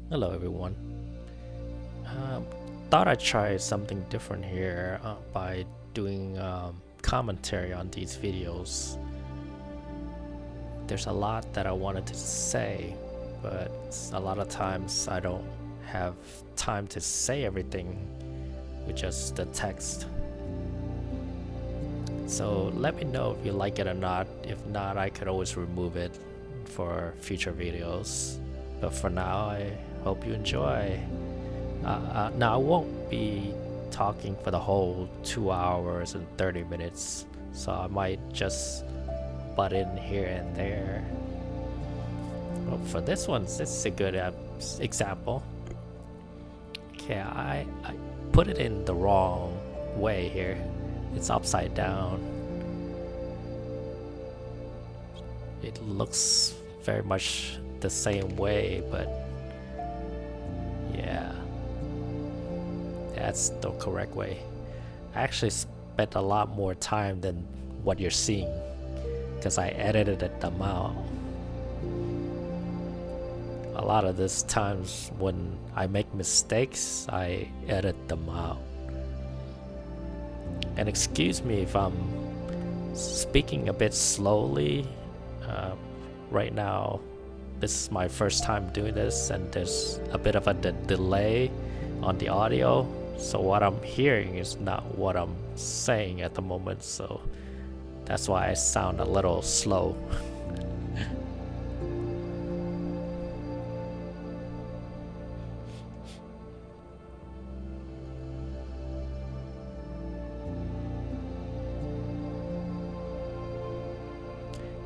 Hello everyone. Um, Thought I'd try something different here by doing commentary on these videos. There's a lot that I wanted to say, but a lot of times I don't have time to say everything with just the text. So let me know if you like it or not. If not, I could always remove it for future videos. But for now, I hope you enjoy. Now, I won't be talking for the whole 2 hours and 30 minutes, so I might just butt in here and there. Well, for this one, this is a good example. Okay, I put it in the wrong way here. It's upside down. It looks very much the same way, but yeah, that's the correct way. I actually spent a lot more time than what you're seeing because I edited them out. A lot of this times when I make mistakes, I edit them out. And excuse me if I'm speaking a bit slowly. Right now, this is my first time doing this, and there's a bit of a delay on the audio. So what I'm hearing is not what I'm saying at the moment. So that's why I sound a little slow.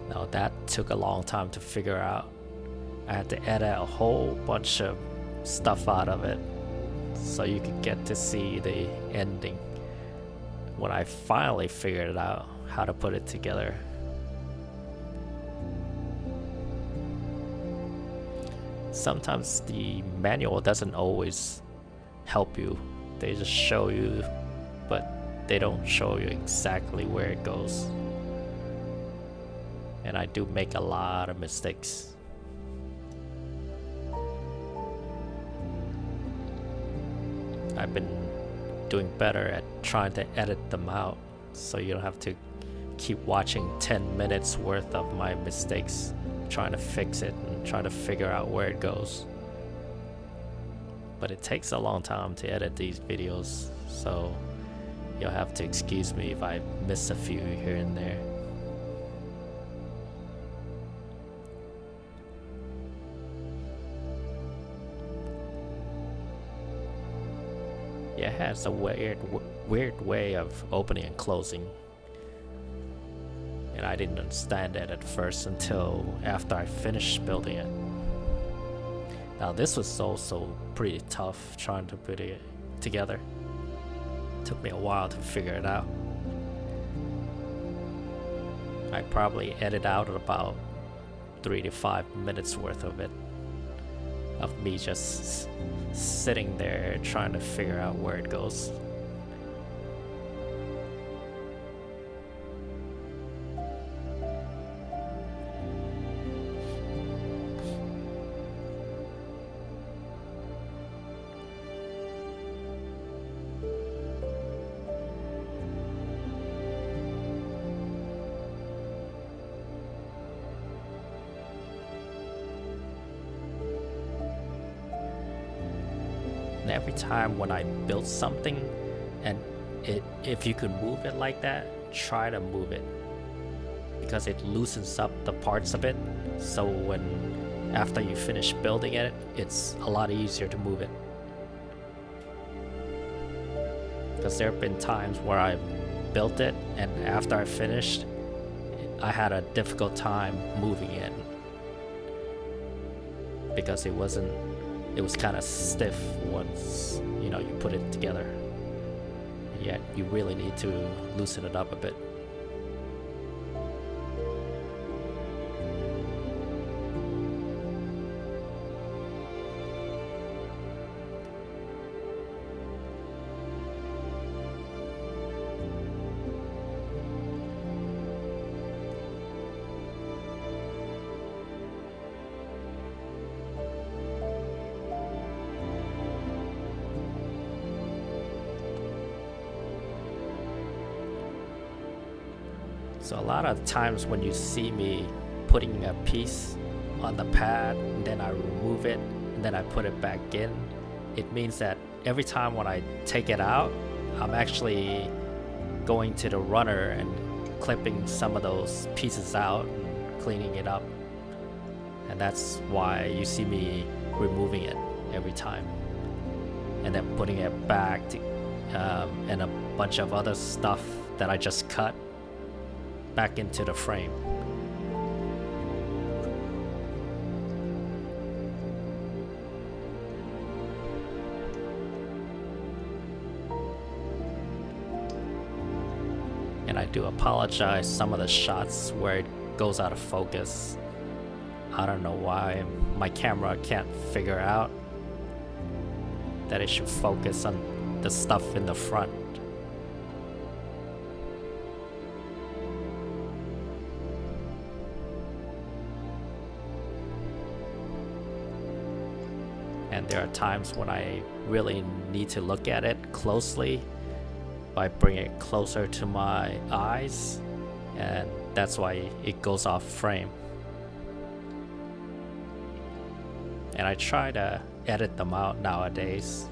Now that took a long time to figure out. I had to edit a whole bunch of stuff out of it so you could get to see the ending. When I finally figured out how to put it together. Sometimes the manual doesn't always help you. They just show you, but they don't show you exactly where it goes. And I do make a lot of mistakes. I've been doing better at trying to edit them out so you don't have to keep watching 10 minutes worth of my mistakes, trying to fix it and trying to figure out where it goes. But it takes a long time to edit these videos, so you'll have to excuse me if I miss a few here and there. Yeah, it has a weird way of opening and closing. And I didn't understand it at first until after I finished building it. Now this was also pretty tough trying to put it together. It took me a while to figure it out. I probably edited out about 3 to 5 minutes worth of it. Of me just sitting there trying to figure out where it goes. And every time when I build something and if you could move it like that, try to move it because it loosens up the parts of it, so when after you finish building it, it's a lot easier to move it. Because there have been times where I built it and after I finished, I had a difficult time moving it because it was kind of stiff once you put it together. And yet you really need to loosen it up a bit. So a lot of times when you see me putting a piece on the pad and then I remove it and then I put it back in, it means that every time when I take it out, I'm actually going to the runner and clipping some of those pieces out and cleaning it up. And that's why you see me removing it every time and then putting it back to, and a bunch of other stuff that I just cut back into the frame. And I do apologize, some of the shots where it goes out of focus, I don't know why my camera can't figure out that it should focus on the stuff in the front. And there are times when I really need to look at it closely by bringing it closer to my eyes, and that's why it goes off frame. And I try to edit them out nowadays.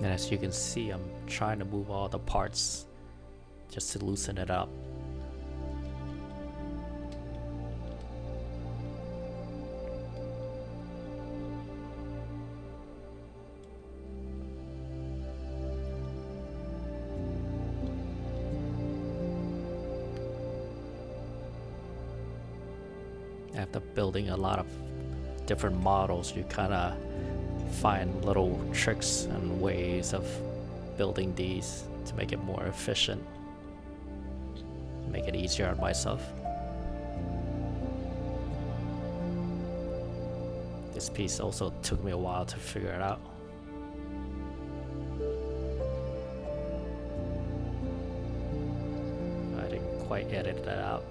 And as you can see, I'm trying to move all the parts just to loosen it up. After building a lot of different models, you kind of find little tricks and ways of building these to make it more efficient, make it easier on myself. This piece also took me a while to figure it out. I didn't quite edit that out.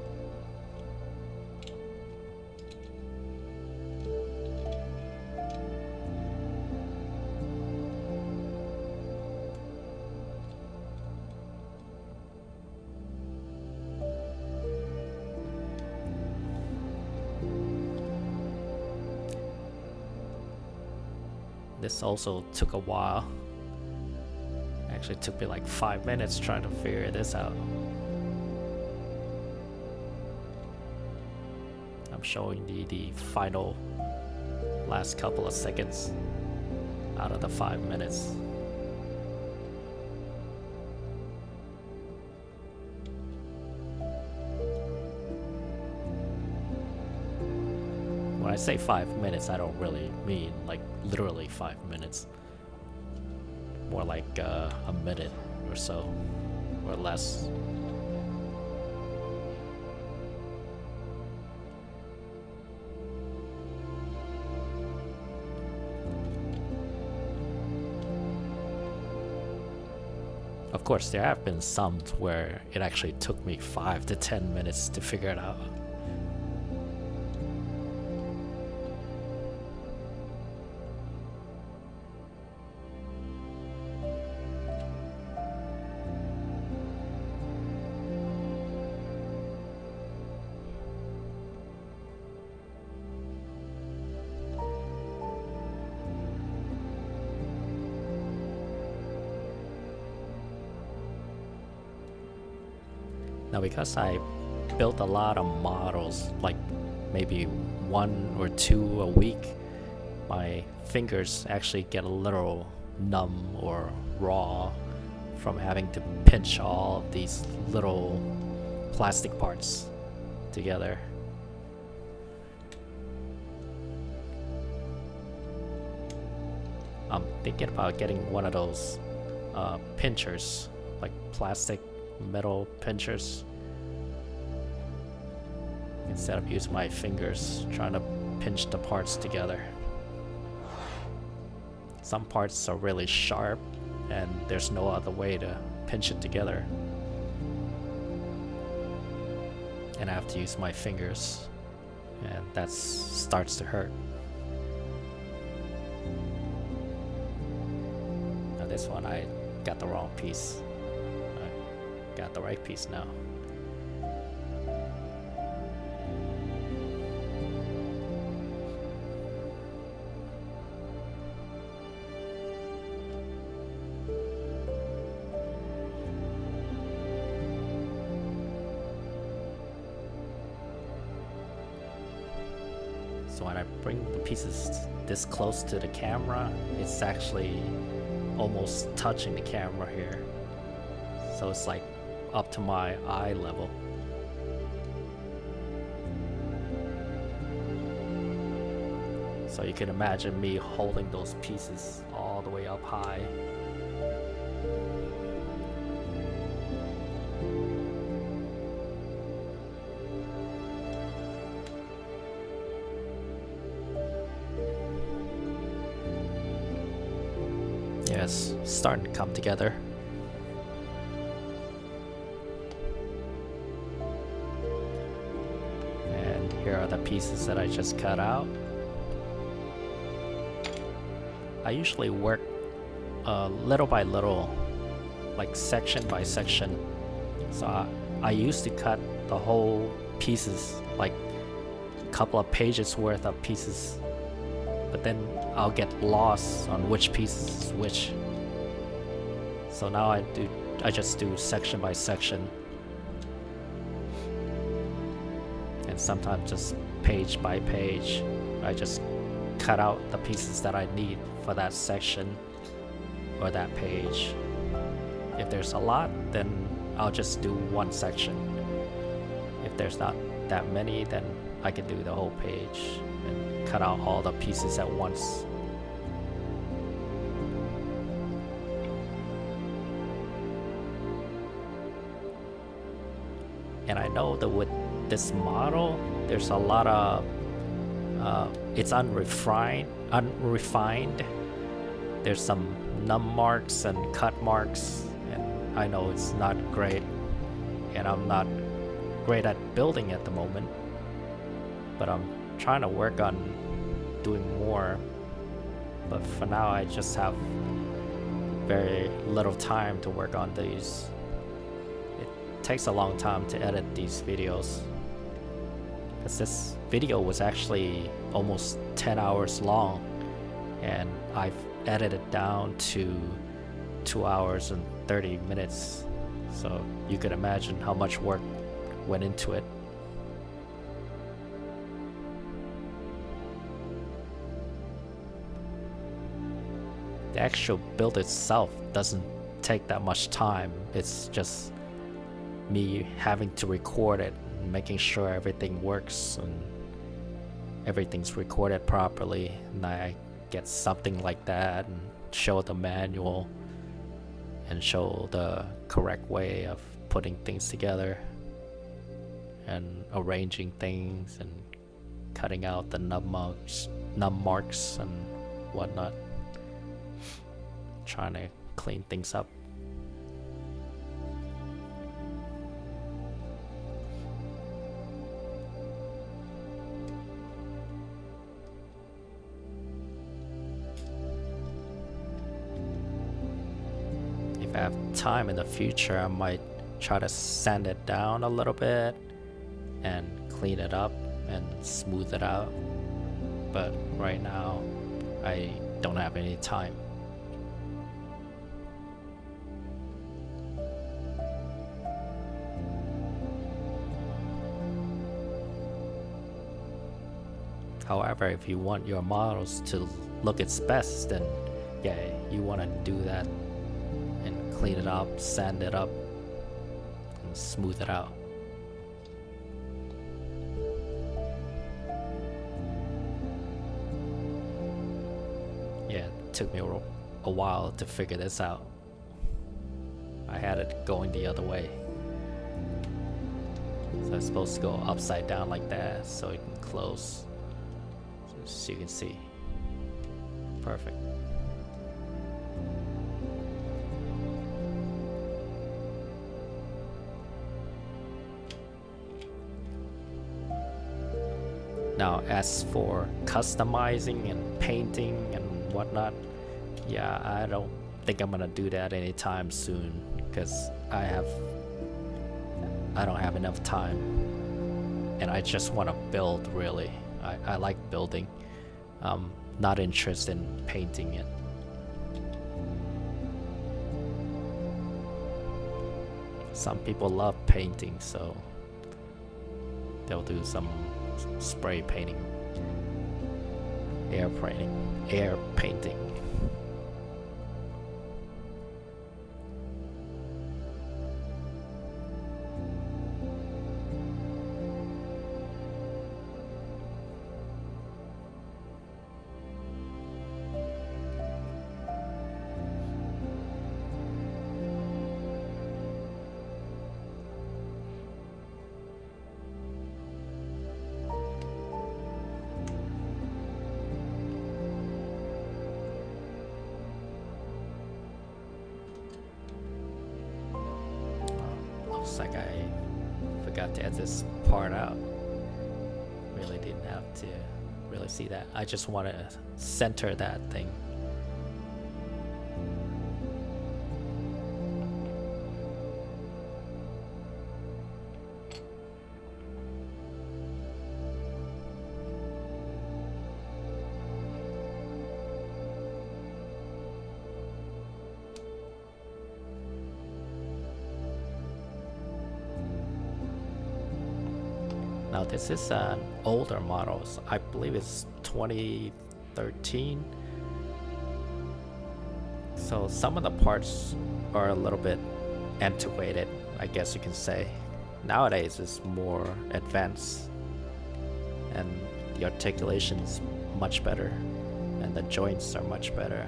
This also took a while. Actually took me like 5 minutes trying to figure this out. I'm showing the final last couple of seconds out of the 5 minutes. When I say 5 minutes, I don't really mean like literally 5 minutes. More like a minute or so, or less. Of course, there have been some where it actually took me 5 to 10 minutes to figure it out. Now, because I built a lot of models, like maybe 1 or 2 a week, my fingers actually get a little numb or raw from having to pinch all of these little plastic parts together. I'm thinking about getting one of those pinchers, like plastic metal pinchers, instead of using my fingers trying to pinch the parts together. Some parts are really sharp and there's no other way to pinch it together. And I have to use my fingers, and that starts to hurt. Now this one I got the wrong piece. I got the right piece now. So when I bring the pieces this close to the camera, it's actually almost touching the camera here. So it's like up to my eye level. So you can imagine me holding those pieces all the way up high. Yeah, it's starting to come together. And here are the pieces that I just cut out. I usually work little by little, like section by section. So I used to cut the whole pieces, like a couple of pages worth of pieces, but then I'll get lost on which piece is which. So now I just do section by section, and sometimes just page by page. I just cut out the pieces that I need for that section or that page. If there's a lot, then I'll just do one section. If there's not that many, then I can do the whole page and cut out all the pieces at once. And I know that with this model, there's a lot of it's unrefined. There's some num marks and cut marks, and I know it's not great, and I'm not great at building at the moment, but I'm trying to work on doing more. But for now, I just have very little time to work on these. It takes a long time to edit these videos, because this video was actually almost 10 hours long, and I've edited it down to 2 hours and 30 minutes. So you could imagine how much work went into it. The actual build itself doesn't take that much time. It's just me having to record it, making sure everything works and everything's recorded properly, and I get something like that and show the manual and show the correct way of putting things together and arranging things and cutting out the num marks and whatnot, trying to clean things up. If I have time in the future, I might try to sand it down a little bit and clean it up and smooth it out, but right now I don't have any time. However, if you want your models to look its best, then yeah, you want to do that and clean it up, sand it up, and smooth it out. Yeah, it took me a while to figure this out. I had it going the other way. So it's supposed to go upside down like that so it can close. so you can see. Perfect. Now, as for customizing and painting and whatnot, yeah, I don't think I'm gonna do that anytime soon because I don't have enough time, and I just want to build. Really, I like building. Not interested in painting it. Some people love painting, so they'll do some spray painting, air painting. Looks like I forgot to edit this part out. Really didn't have to really see that. I just want to center that thing. Now this is an older model, so I believe it's 2013. So some of the parts are a little bit antiquated, I guess you can say. Nowadays it's more advanced and the articulation is much better and the joints are much better.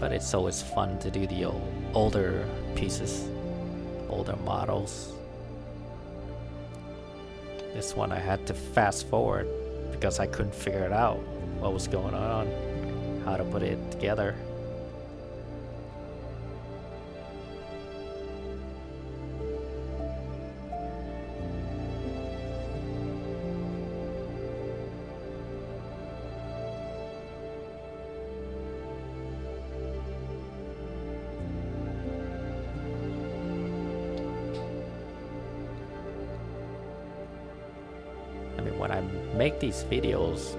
But it's always fun to do the older pieces. Older models. This one I had to fast forward because I couldn't figure it out what was going on, how to put it together. When I make these videos,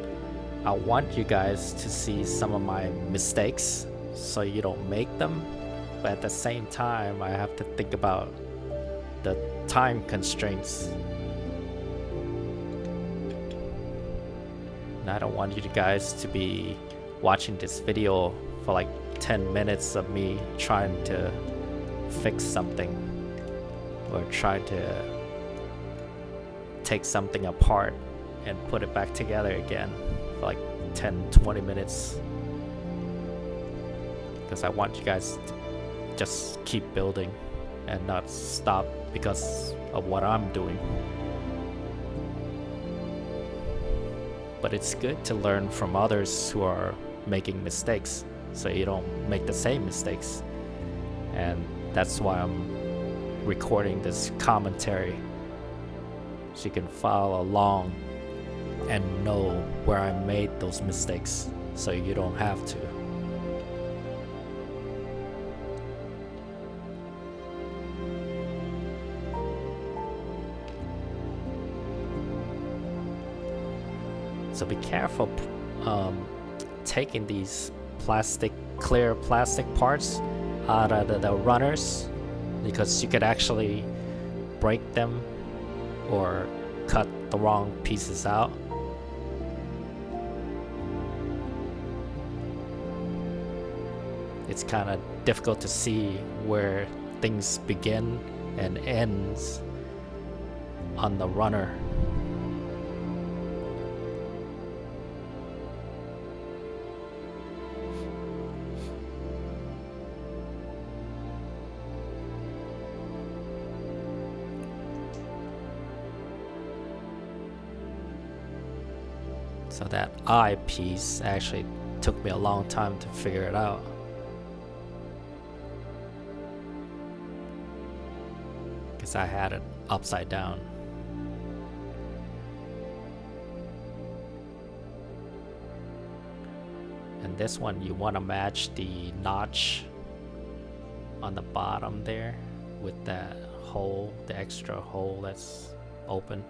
I want you guys to see some of my mistakes so you don't make them, but at the same time I have to think about the time constraints, and I don't want you guys to be watching this video for like 10 minutes of me trying to fix something or try to take something apart and put it back together again for like 10-20 minutes, because I want you guys to just keep building and not stop because of what I'm doing. But it's good to learn from others who are making mistakes so you don't make the same mistakes, and that's why I'm recording this commentary so you can follow along and know where I made those mistakes so you don't have to. So be careful taking these clear plastic parts out of the runners, because you could actually break them or cut the wrong pieces out. It's kind of difficult to see where things begin and ends on the runner. So that eye piece actually took me a long time to figure it out. Because I had it upside down. And this one, you want to match the notch on the bottom there with that hole, the extra hole that's open.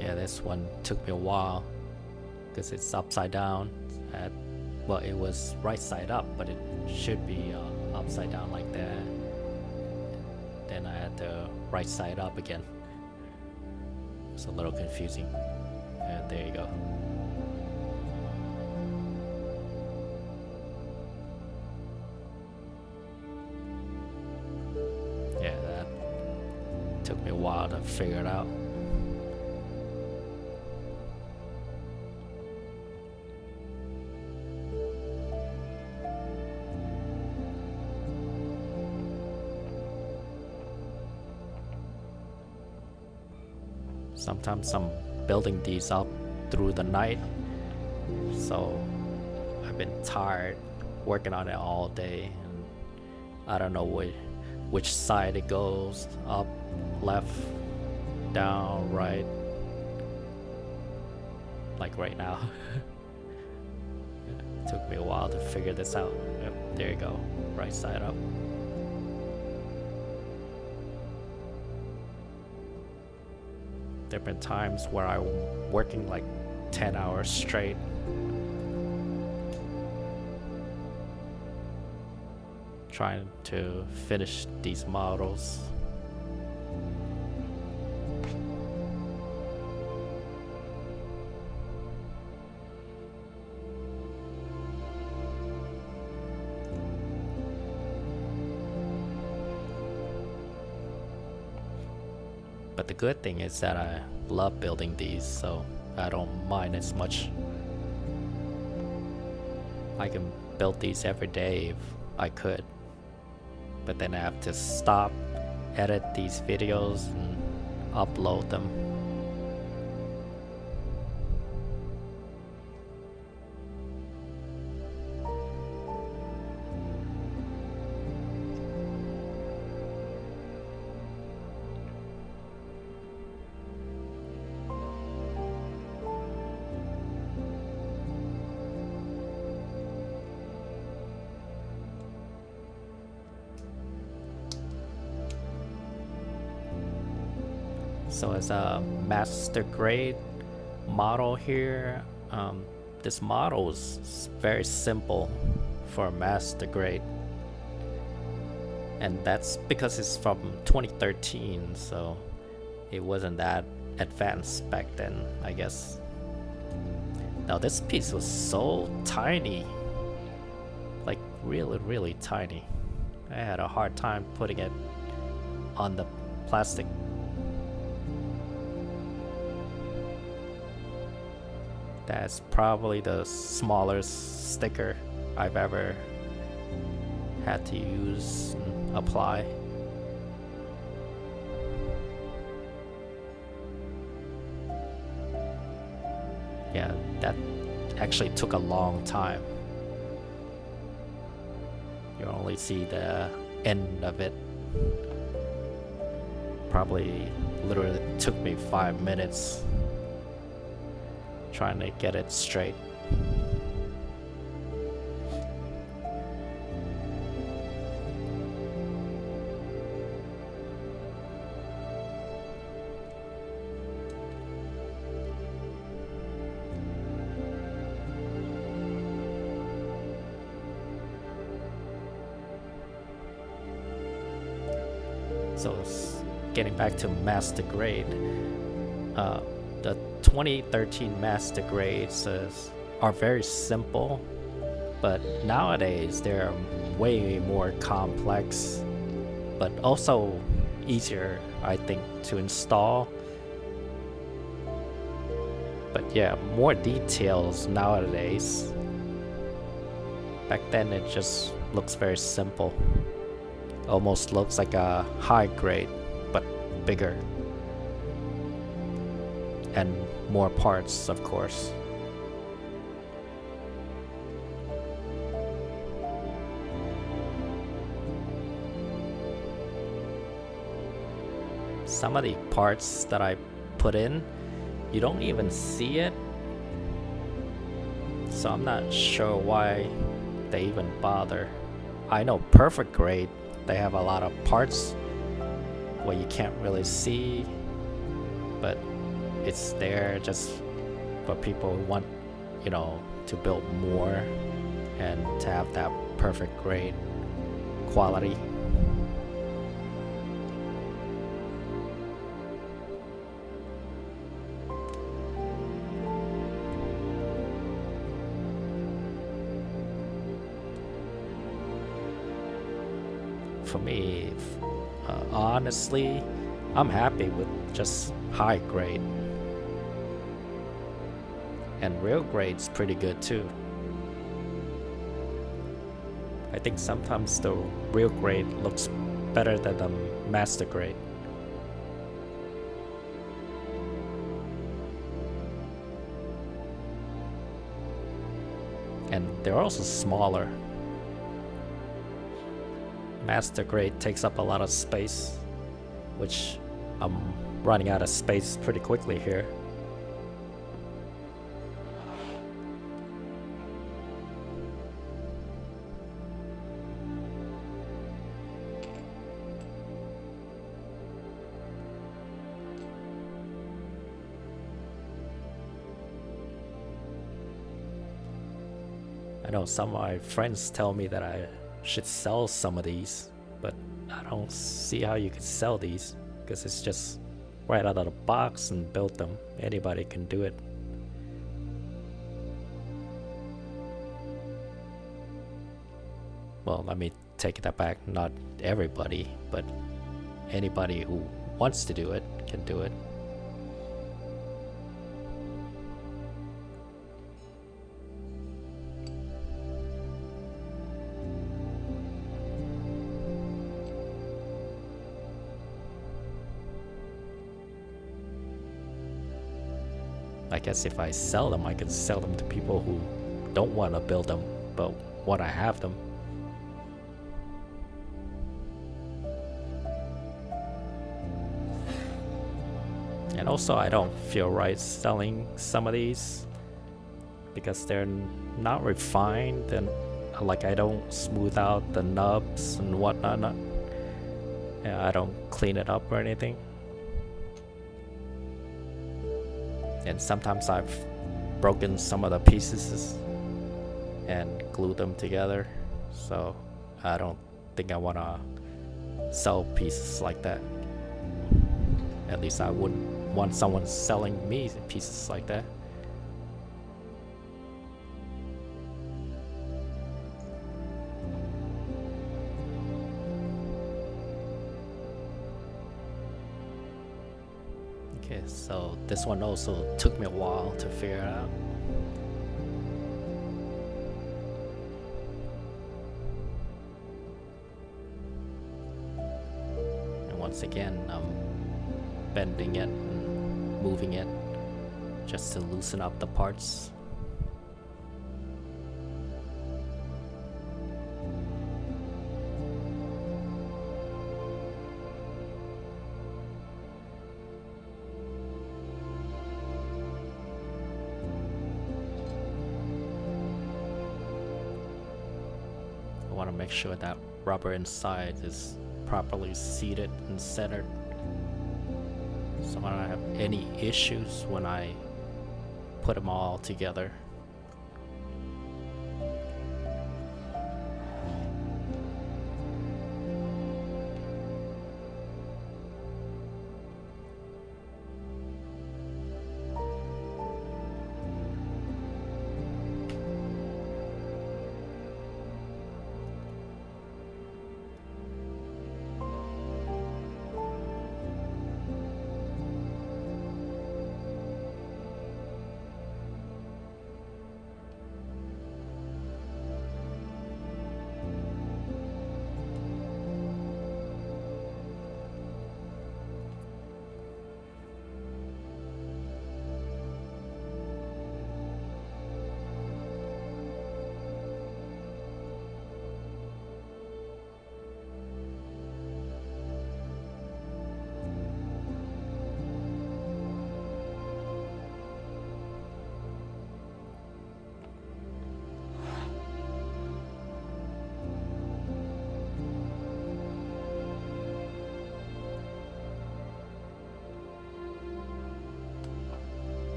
Yeah, this one took me a while because it's upside down. Well, it was right side up, but it should be upside down like that. Then I had the right side up again. It's a little confusing. And there you go. Yeah, that took me a while to figure it out. Sometimes I'm building these up through the night, so I've been tired working on it all day, and I don't know which side it goes, up, left, down, right, like right now. It took me a while to figure this out. Yep, there you go, right side up. There have been times where I'm working like 10 hours straight. Trying to finish these models. But the good thing is that I love building these, so I don't mind as much. I can build these every day if I could. But then I have to stop, edit these videos, and upload them. So as a Master Grade model here, this model is very simple for Master Grade, and that's because it's from 2013, so it wasn't that advanced back then, I guess. Now this piece was so tiny, like really tiny. I had a hard time putting it on the plastic. That's probably the smallest sticker I've ever had to use and apply. Yeah, that actually took a long time. You only see the end of it. Probably literally took me 5 minutes trying to get it straight. So getting back to Master Grade, the 2013 Master Grades are very simple, but nowadays they're way more complex, but also easier, I think, to install. But yeah, more details nowadays. Back then it just looks very simple. Almost looks like a high grade, but bigger. And more parts, of course. Some of the parts that I put in, you don't even see it. So I'm not sure why they even bother. I know Perfect Grade, they have a lot of parts where you can't really see, but it's there just for people who want, you know, to build more and to have that perfect grade quality. For me, honestly, I'm happy with just high grade. And real grade's pretty good too. I think sometimes the real grade looks better than the master grade. And they're also smaller. Master grade takes up a lot of space, which I'm running out of space pretty quickly here. I know some of my friends tell me that I should sell some of these, but I don't see how you could sell these because it's just right out of the box and built them. Anybody can do it. Well, let me take that back. Not everybody, but anybody who wants to do it can do it. I guess if I sell them, I can sell them to people who don't want to build them, but want to have them. And also, I don't feel right selling some of these because they're not refined, and like I don't smooth out the nubs and whatnot. Yeah, I don't clean it up or anything. And sometimes I've broken some of the pieces and glued them together, so I don't think I want to sell pieces like that. At least I wouldn't want someone selling me pieces like that. Okay, so this one also took me a while to figure out. And once again, I'm bending it and moving it just to loosen up the parts. I want to make sure that rubber inside is properly seated and centered, so I don't have any issues when I put them all together.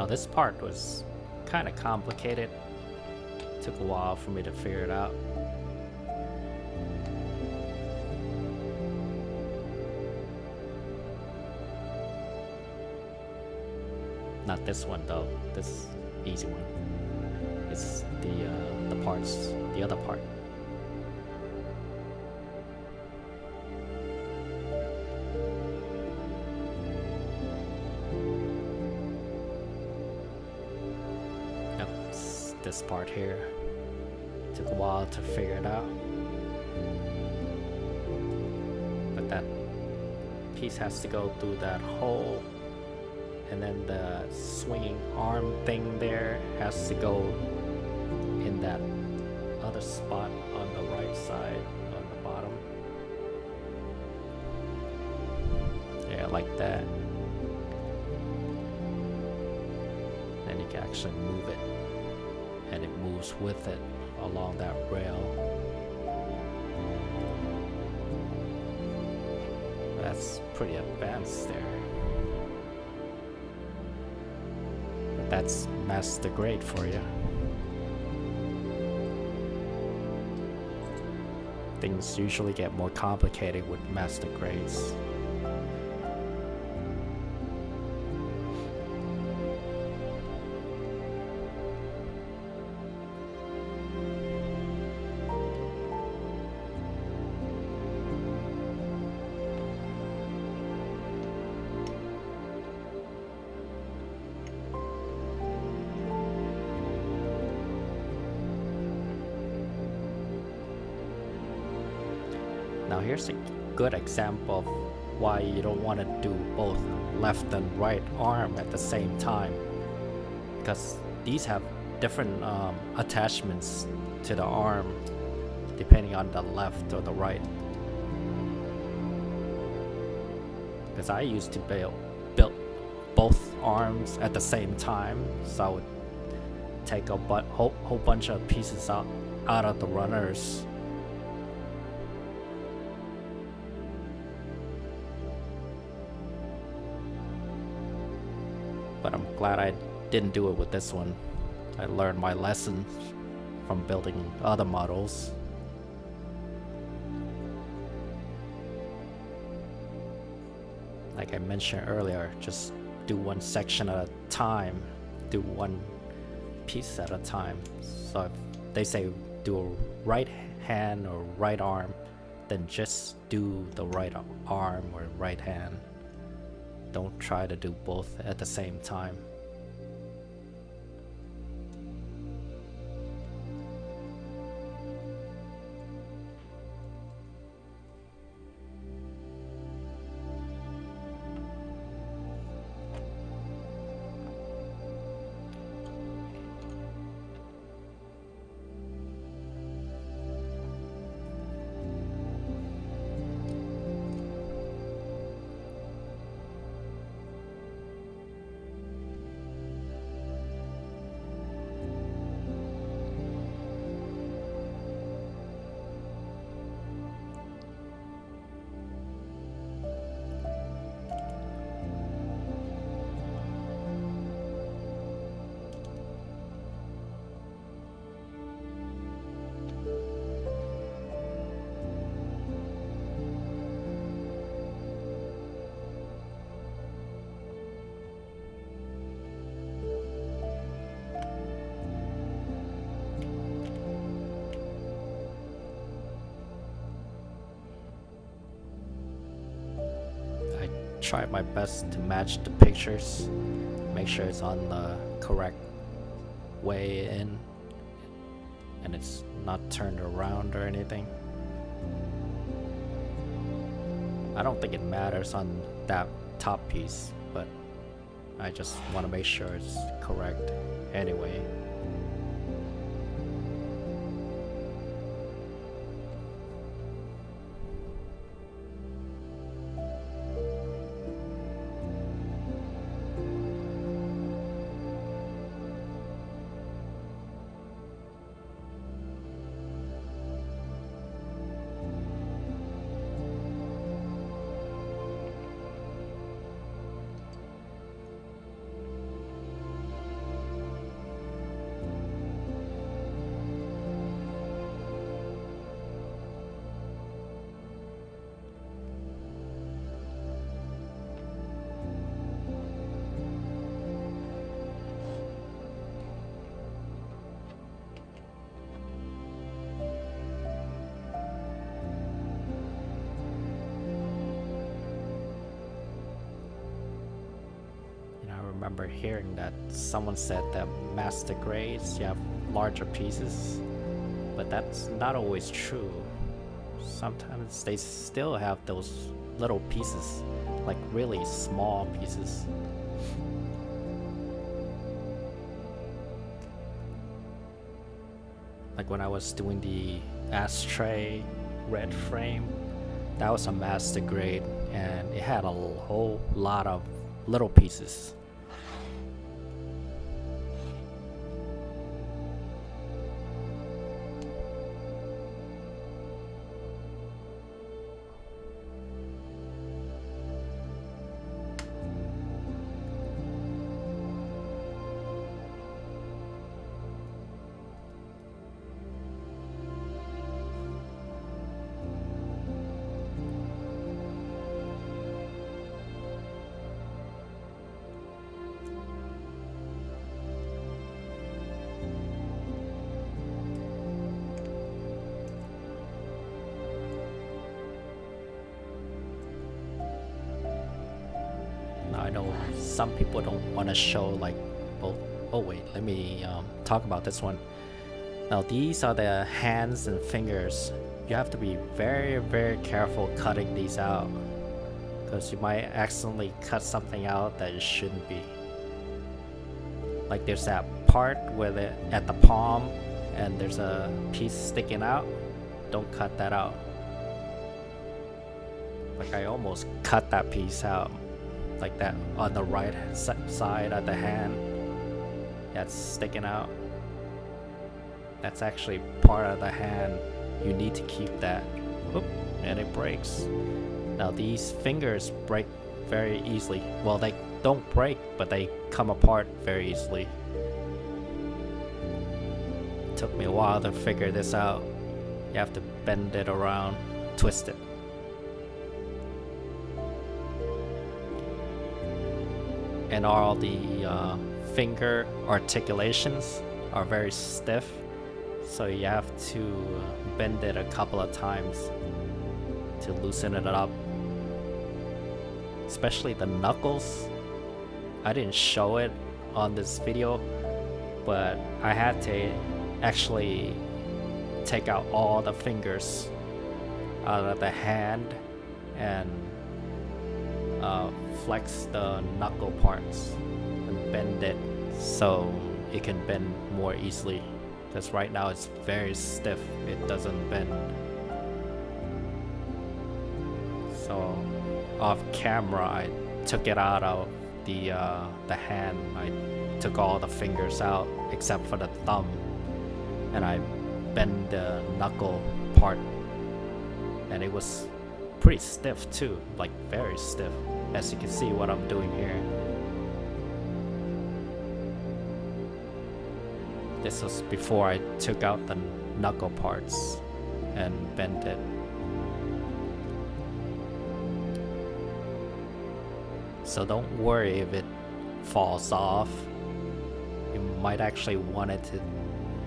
Now this part was kind of complicated. Took a while for me to figure it out. Not this one though. This easy one. It's the parts, the other part. Yep, it's this part here. Took a while to figure it out. But that piece has to go through that hole. And then the swinging arm thing there has to go in that other spot on the right side, on the bottom. Yeah, like that. Then you can actually move it. And it moves with it along that rail. That's pretty advanced there. That's Master Grade for you. Things usually get more complicated with Master Grades. Now here's a good example of why you don't want to do both left and right arm at the same time, because these have different attachments to the arm depending on the left or the right. Because I used to build both arms at the same time, so I would take a whole bunch of pieces out of the runners. But I'm glad I didn't do it with this one. I learned my lesson from building other models. Like I mentioned earlier, just do one section at a time, do one piece at a time. So if they say do a right hand or right arm, then just do the right arm or right hand. Don't try to do both at the same time. Try my best to match the pictures, make sure it's on the correct way in and it's not turned around or anything. I don't think it matters on that top piece, but I just want to make sure it's correct anyway. remember hearing that someone said that Master Grades, you have larger pieces, but that's not always true. Sometimes they still have those little pieces, like really small pieces. Like when I was doing the Astray Red Frame, that was a Master Grade, and it had a whole lot of little pieces. I know some people don't want to show like both. Oh wait, let me talk about this one. Now these are the hands and fingers. You have to be very careful cutting these out, because you might accidentally cut something out that it shouldn't be. Like there's that part where at the palm and there's a piece sticking out. Don't cut that out. Like I almost cut that piece out. Like that on the right side of the hand that's sticking out. That's actually part of the hand. You need to keep that. Whoop, and it breaks. Now these fingers break very easily. Well, they don't break, but they come apart very easily. It took me a while to figure this out. You have to bend it around, twist it. And all the finger articulations are very stiff, so you have to bend it a couple of times to loosen it up. Especially the knuckles. I didn't show it on this video, but I had to actually take out all the fingers out of the hand and flex the knuckle parts and bend it so it can bend more easily, because right now it's very stiff, it doesn't bend. So off camera I took it out of the hand. I took all the fingers out except for the thumb, and I bent the knuckle part, and it was pretty stiff too, like very stiff, as you can see what I'm doing here. This was before I took out the knuckle parts and bent it. So don't worry if it falls off. You might actually want it to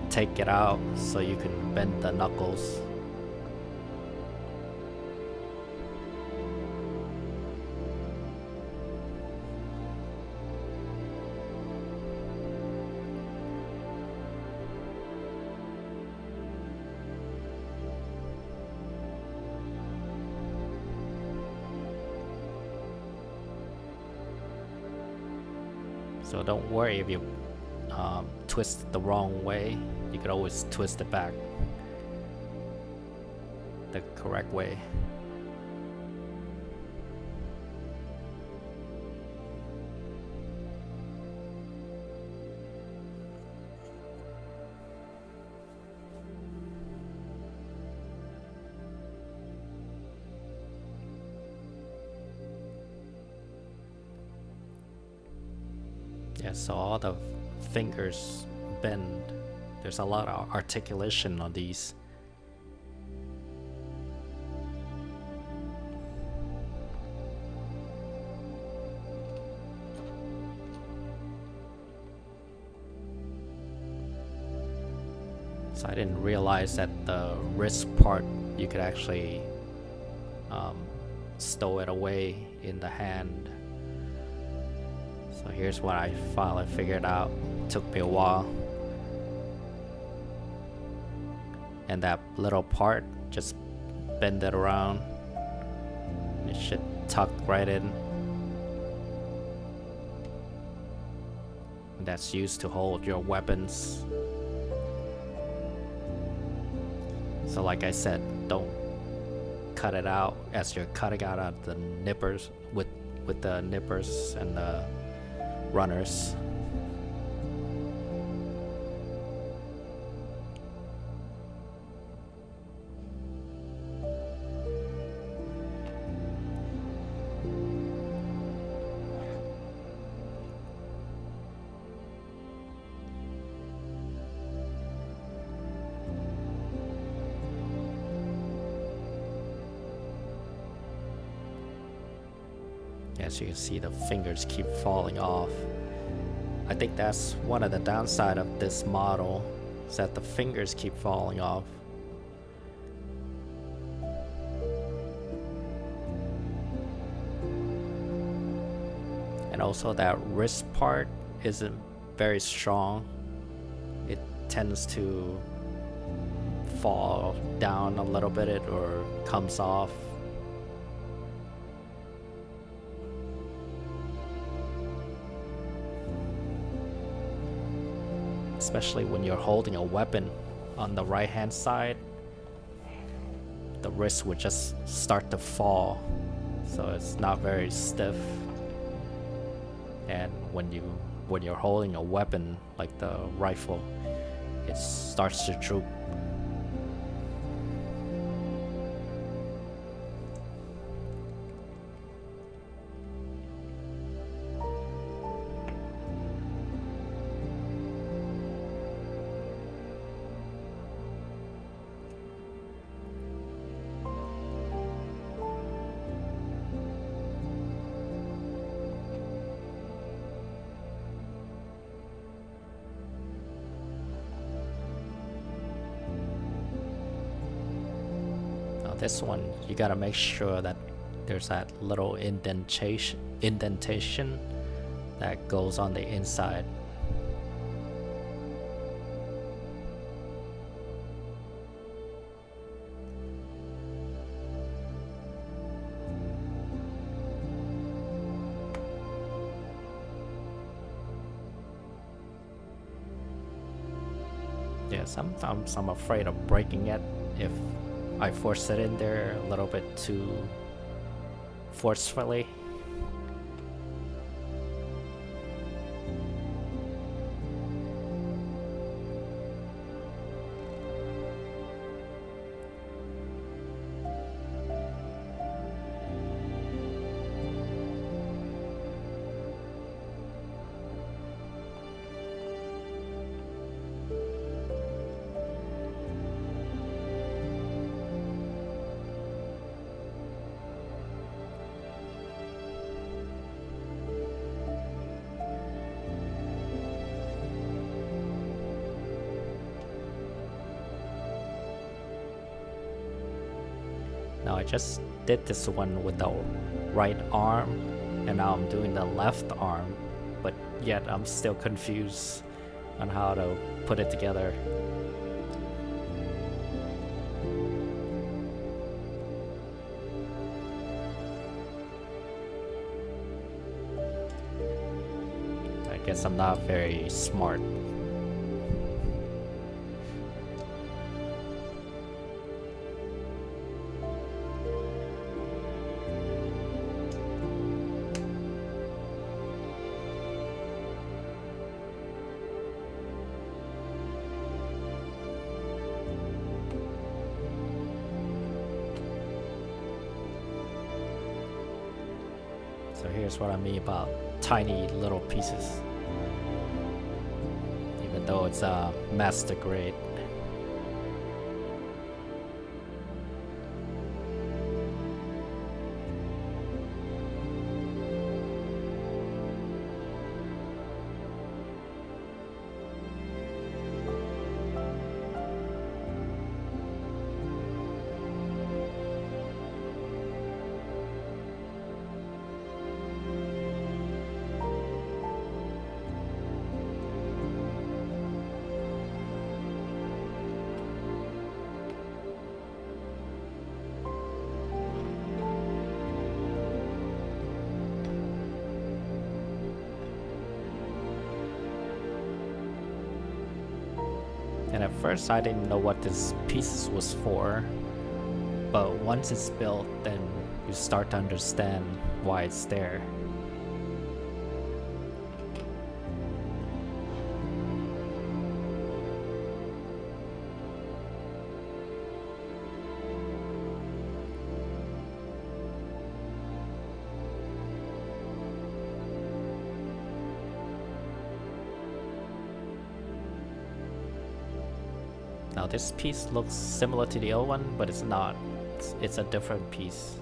take it out so you can bend the knuckles. So don't worry if you twist it the wrong way. You could always twist it back the correct way. Yeah, so all the fingers bend. There's a lot of articulation on these. So I didn't realize that the wrist part, you could actually stow it away in the hand. So So here's what I finally figured out. Took me a while. And that little part, just bend it around. It should tuck right in. And that's used to hold your weapons. So like I said, don't cut it out as you're cutting out the nippers with the nippers and the runners. As you can see, the fingers keep falling off. I think that's one of the downside of this model, is that the fingers keep falling off. And also that wrist part isn't very strong. It tends to fall down a little bit or comes off. Especially when you're holding a weapon on the right hand side, the wrist would just start to fall, so it's not very stiff. And when you're holding a weapon like the rifle, it starts to droop. This one, you gotta make sure that there's that little indentation that goes on the inside. Yeah, sometimes I'm afraid of breaking it if I force it in there a little bit too forcefully. Now I just did this one with the right arm, and now I'm doing the left arm, but yet I'm still confused on how to put it together. I guess I'm not very smart. So here's what I mean about tiny little pieces. Even though it's a master grade. first I didn't know what this piece was for, but once it's built, then you start to understand why it's there. Now this piece looks similar to the old one, but it's not. It's a different piece.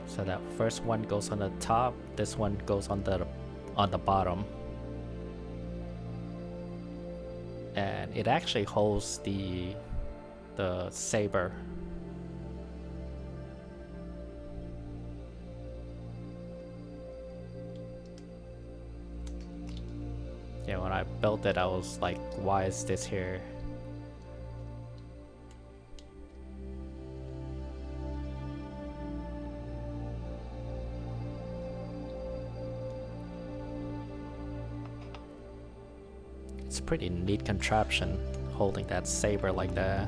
So that first one goes on the top, this one goes on the bottom. And it actually holds the saber. Yeah, when I built it, I was like, why is this here? It's a pretty neat contraption, holding that saber like that.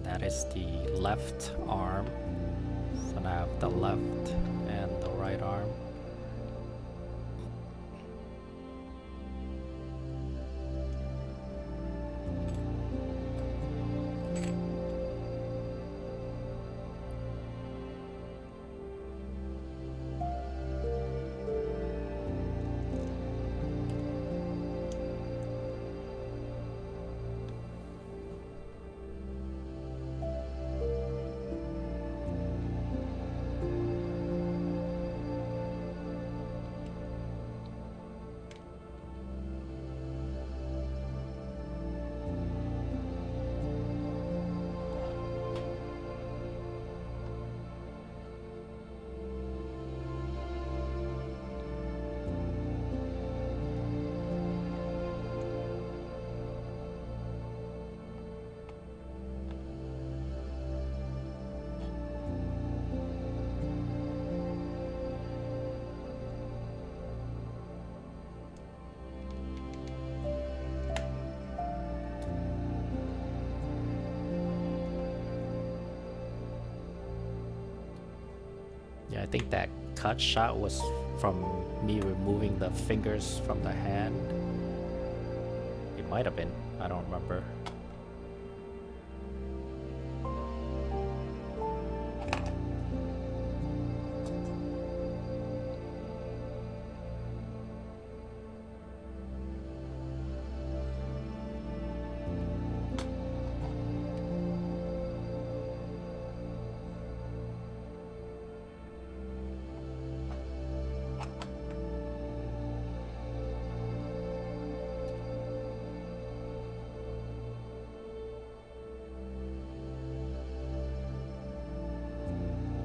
That is the left arm. So now I have the left and the right arm. Yeah, I think that cut shot was from me removing the fingers from the hand. It might have been, I don't remember.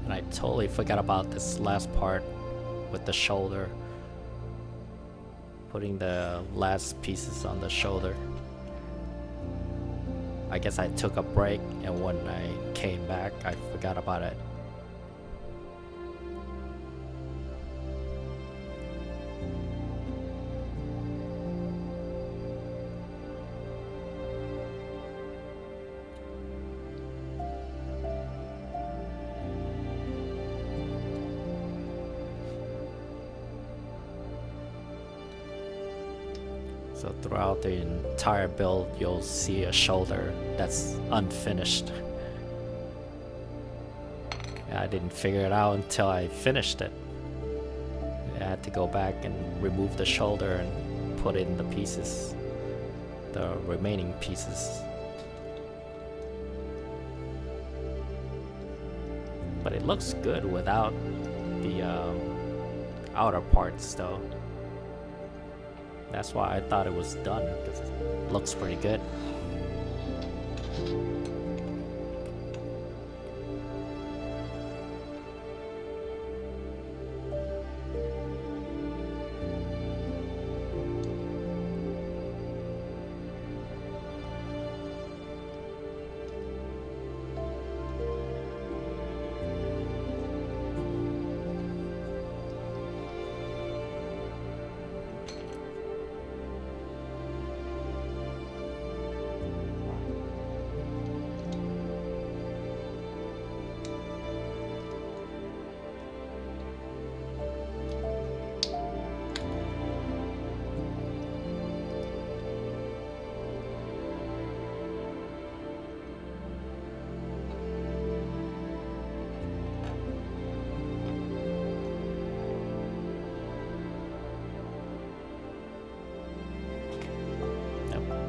I totally forgot about this last part with the shoulder. Putting the last pieces on the shoulder. I guess I took a break and when I came back I forgot about it. So throughout the entire build, you'll see a shoulder that's unfinished. I didn't figure it out until I finished it. I had to go back and remove the shoulder and put in the pieces, the remaining pieces. But it looks good without the outer parts though. That's why I thought it was done, because it looks pretty good.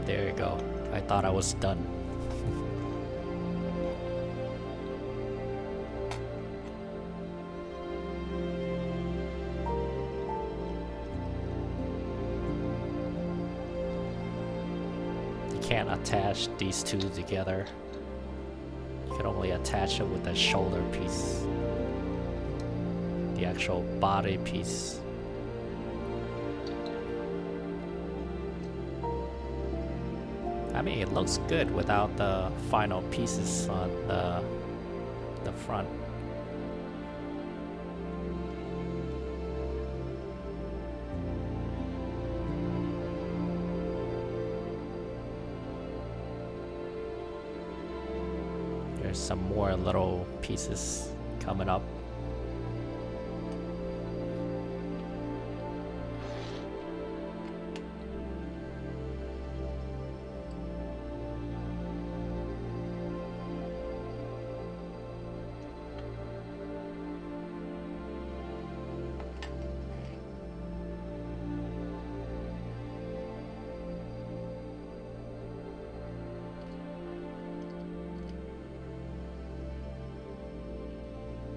There you go. I thought I was done. You can't attach these two together. You can only attach it with the shoulder piece, the actual body piece. I mean, it looks good without the final pieces on the front. There's some more little pieces coming up.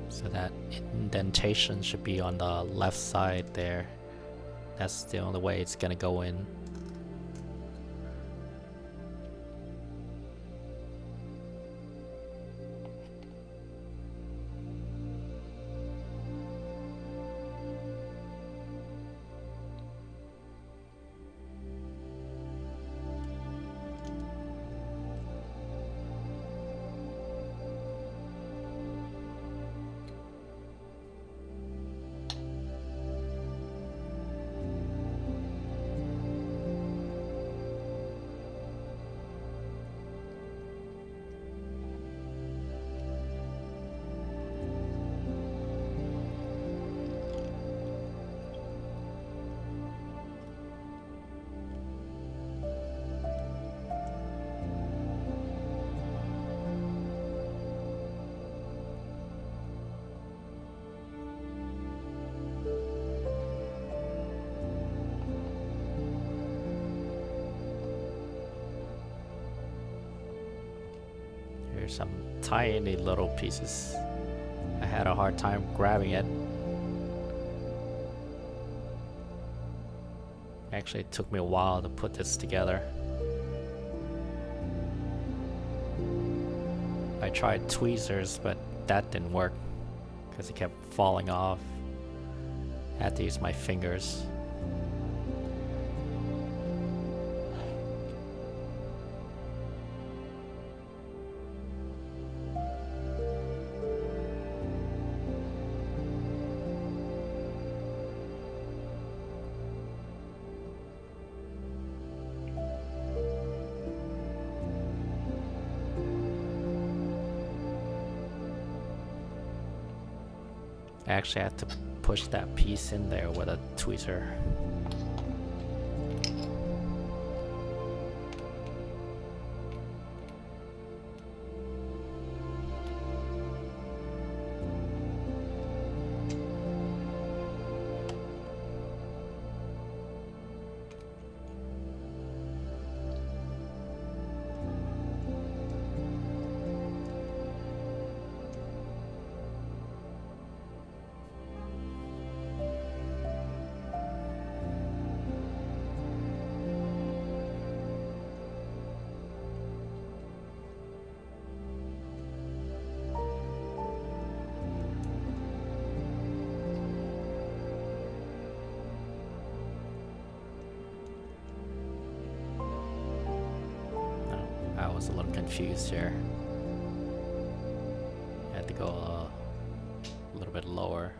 So that indentation should be on the left side there. That's the only way it's gonna go in. Some tiny little pieces. I had a hard time grabbing it. Actually, it took me a while to put this together. I tried tweezers, but that didn't work because it kept falling off. I had to use my fingers. I actually had to push that piece in there with a tweezer. was a little confused here. I had to go a little bit lower.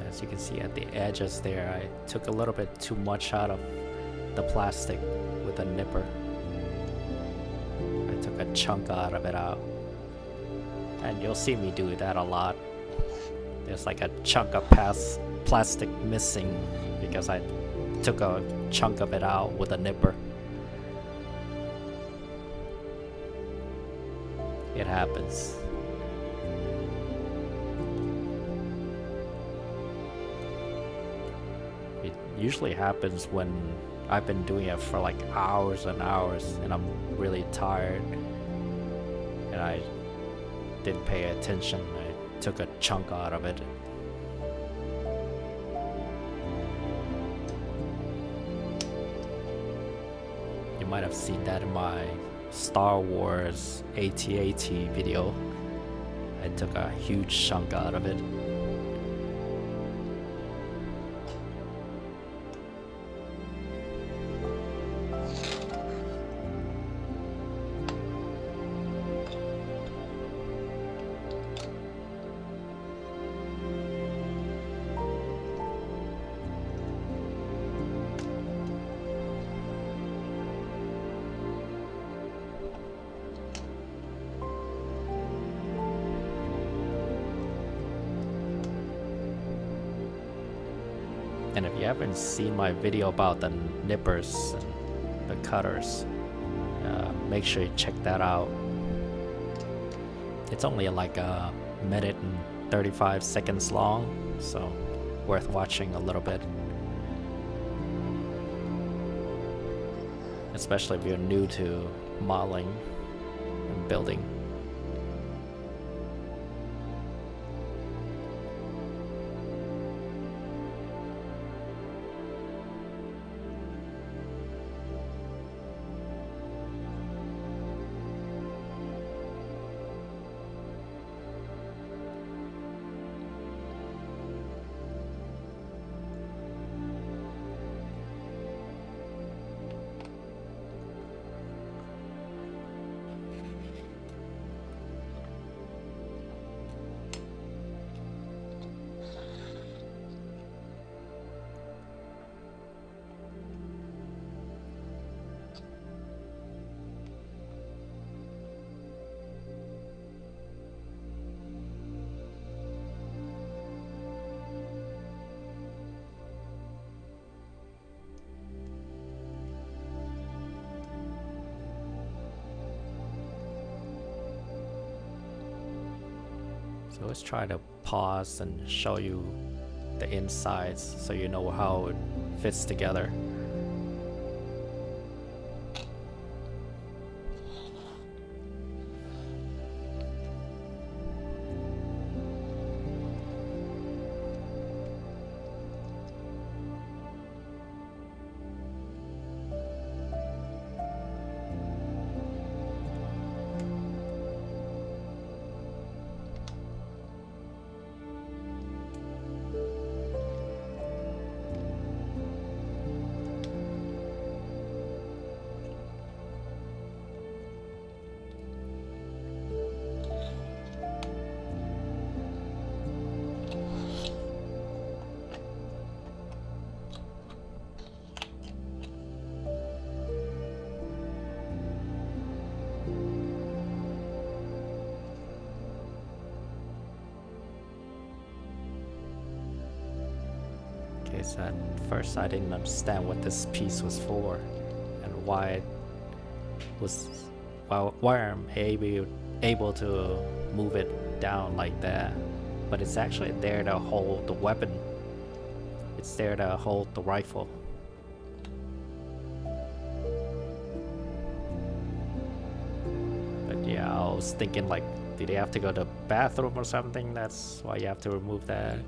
As you can see at the edges there, I took a little bit too much out of the plastic with a nipper. I took a chunk out of it out. And you'll see me do that a lot. There's like a chunk of plastic missing because I took a chunk of it out with a nipper. It happens. It usually happens when I've been doing it for like hours and hours and I'm really tired and I didn't pay attention. I took a chunk out of it. You might have seen that in my Star Wars AT-AT video. I took a huge chunk out of it. And if you haven't seen my video about the nippers and the cutters, make sure you check that out. It's only like a minute and 35 seconds long, so worth watching a little bit. Especially if you're new to modeling and building. So let's try to pause and show you the insides so you know how it fits together. Because at first I didn't understand what this piece was for and why I'm able to move it down like that. But it's actually there to hold the weapon. It's there to hold the rifle. But yeah, I was thinking like, did they have to go to the bathroom or something? That's why you have to remove that.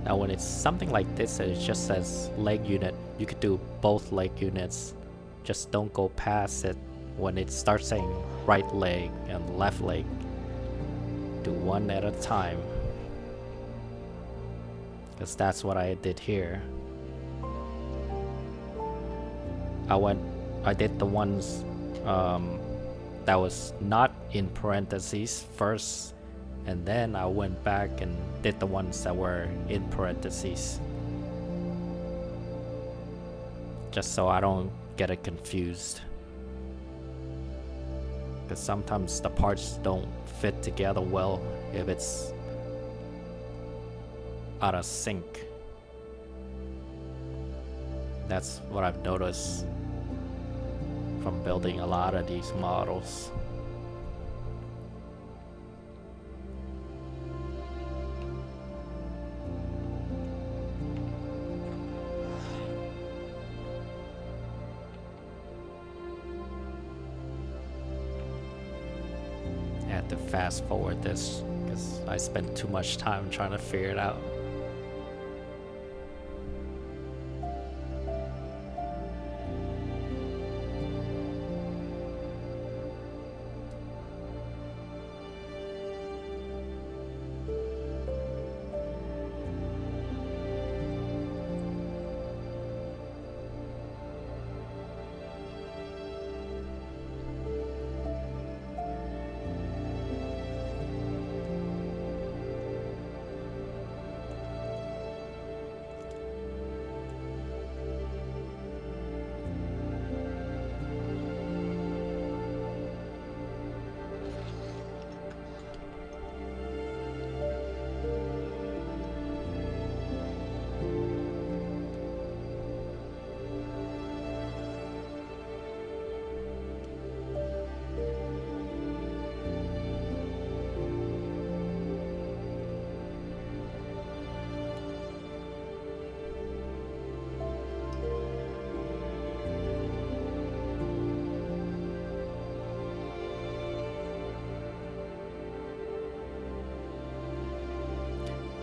Now when it's something like this and it just says leg unit, you could do both leg units. Just don't go past it. When it starts saying right leg and left leg, do one at a time. Because that's what I did here. I did the ones that was not in parentheses first, and then I went back and did the ones that were in parentheses. Just so I don't get it confused. Because sometimes the parts don't fit together well if it's out of sync. That's what I've noticed from building a lot of these models. I had to fast forward this because I spent too much time trying to figure it out.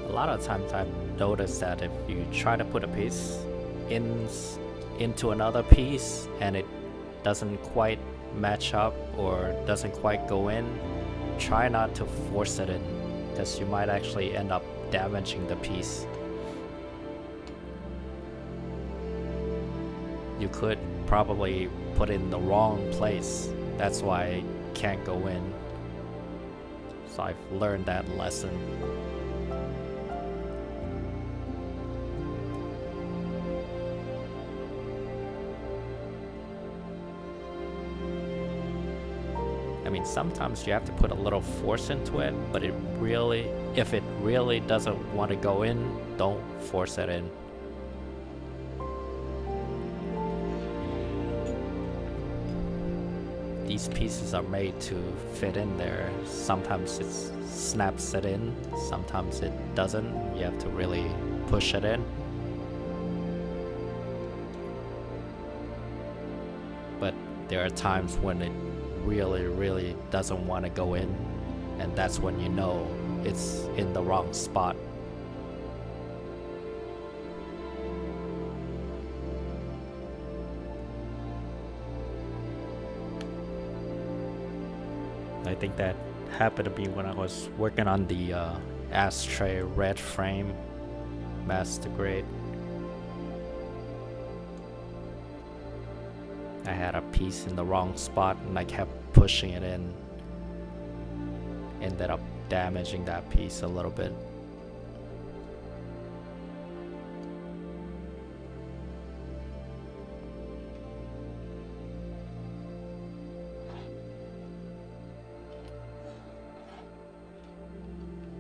A lot of times I've noticed that if you try to put a piece into another piece and it doesn't quite match up or doesn't quite go in, try not to force it in, because you might actually end up damaging the piece. You could probably put it in the wrong place. That's why it can't go in. So I've learned that lesson. I mean, sometimes you have to put a little force into it, but if it really doesn't want to go in, don't force it in. These pieces are made to fit in there. Sometimes it snaps it in, sometimes it doesn't. You have to really push it in. But there are times when it really doesn't want to go in, and that's when you know it's in the wrong spot. I think that happened to me when I was working on the Astray Red Frame, Master Grade. I had a piece in the wrong spot and I kept pushing it in. Ended up damaging that piece a little bit.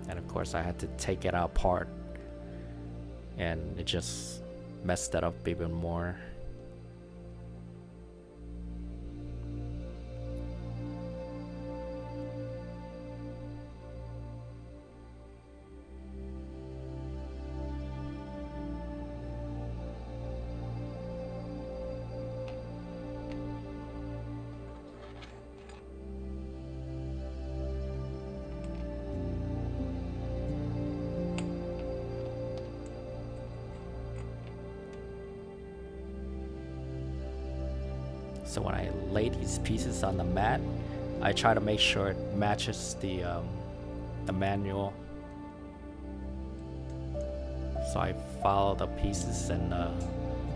And of course I had to take it apart, and it just messed it up even more. So when I lay these pieces on the mat, I try to make sure it matches the manual. So I follow the pieces and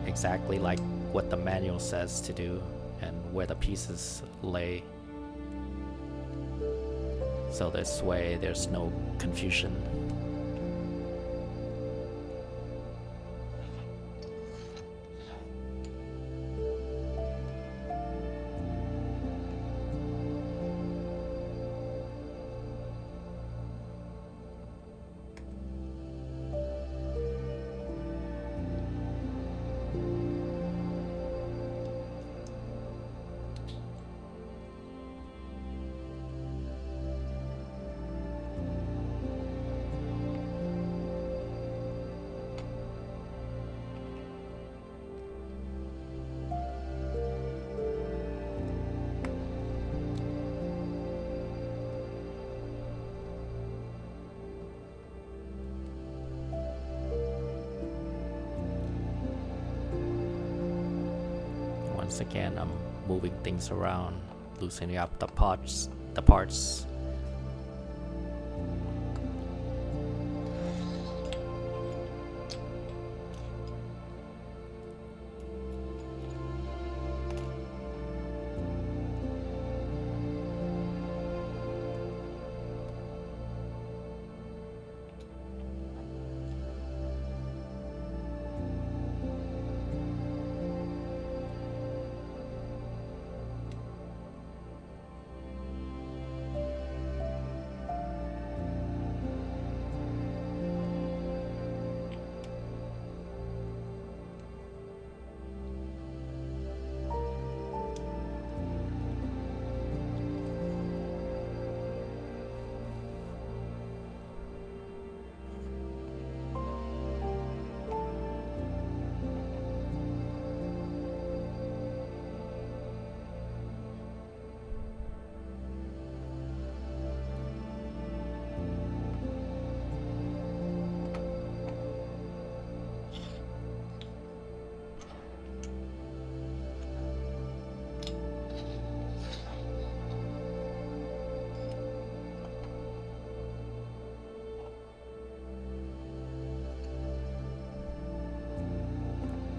exactly like what the manual says to do and where the pieces lay. So this way there's no confusion. Once again, I'm moving things around, loosening up the parts.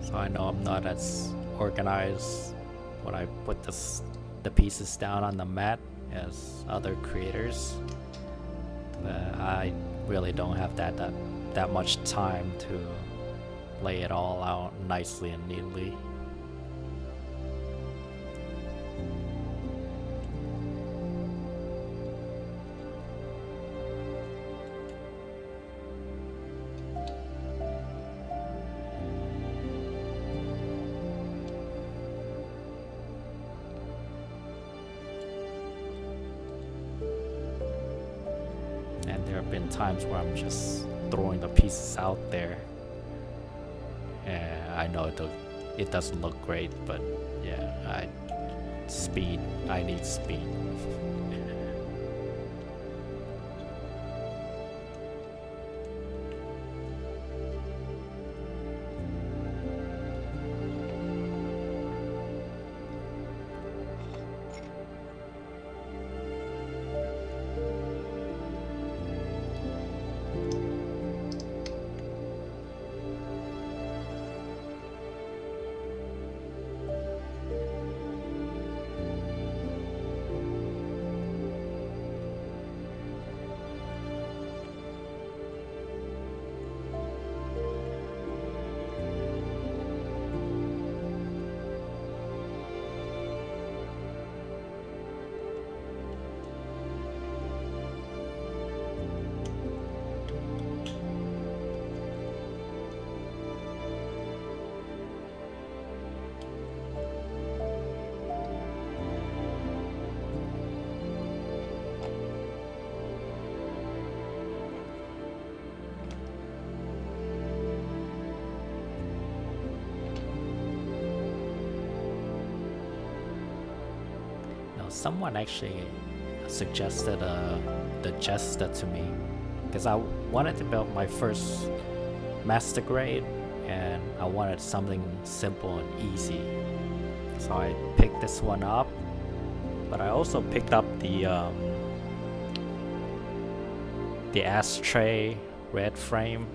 So I know I'm not as organized when I put the pieces down on the mat as other creators. I really don't have that much time to lay it all out nicely and neatly. And there have been times where I'm just throwing the pieces out there, and I know it doesn't look great, but yeah, I need speed. someone actually suggested the Jesta to me because I wanted to build my first Master Grade and I wanted something simple and easy. So I picked this one up, but I also picked up the Astray Red Frame,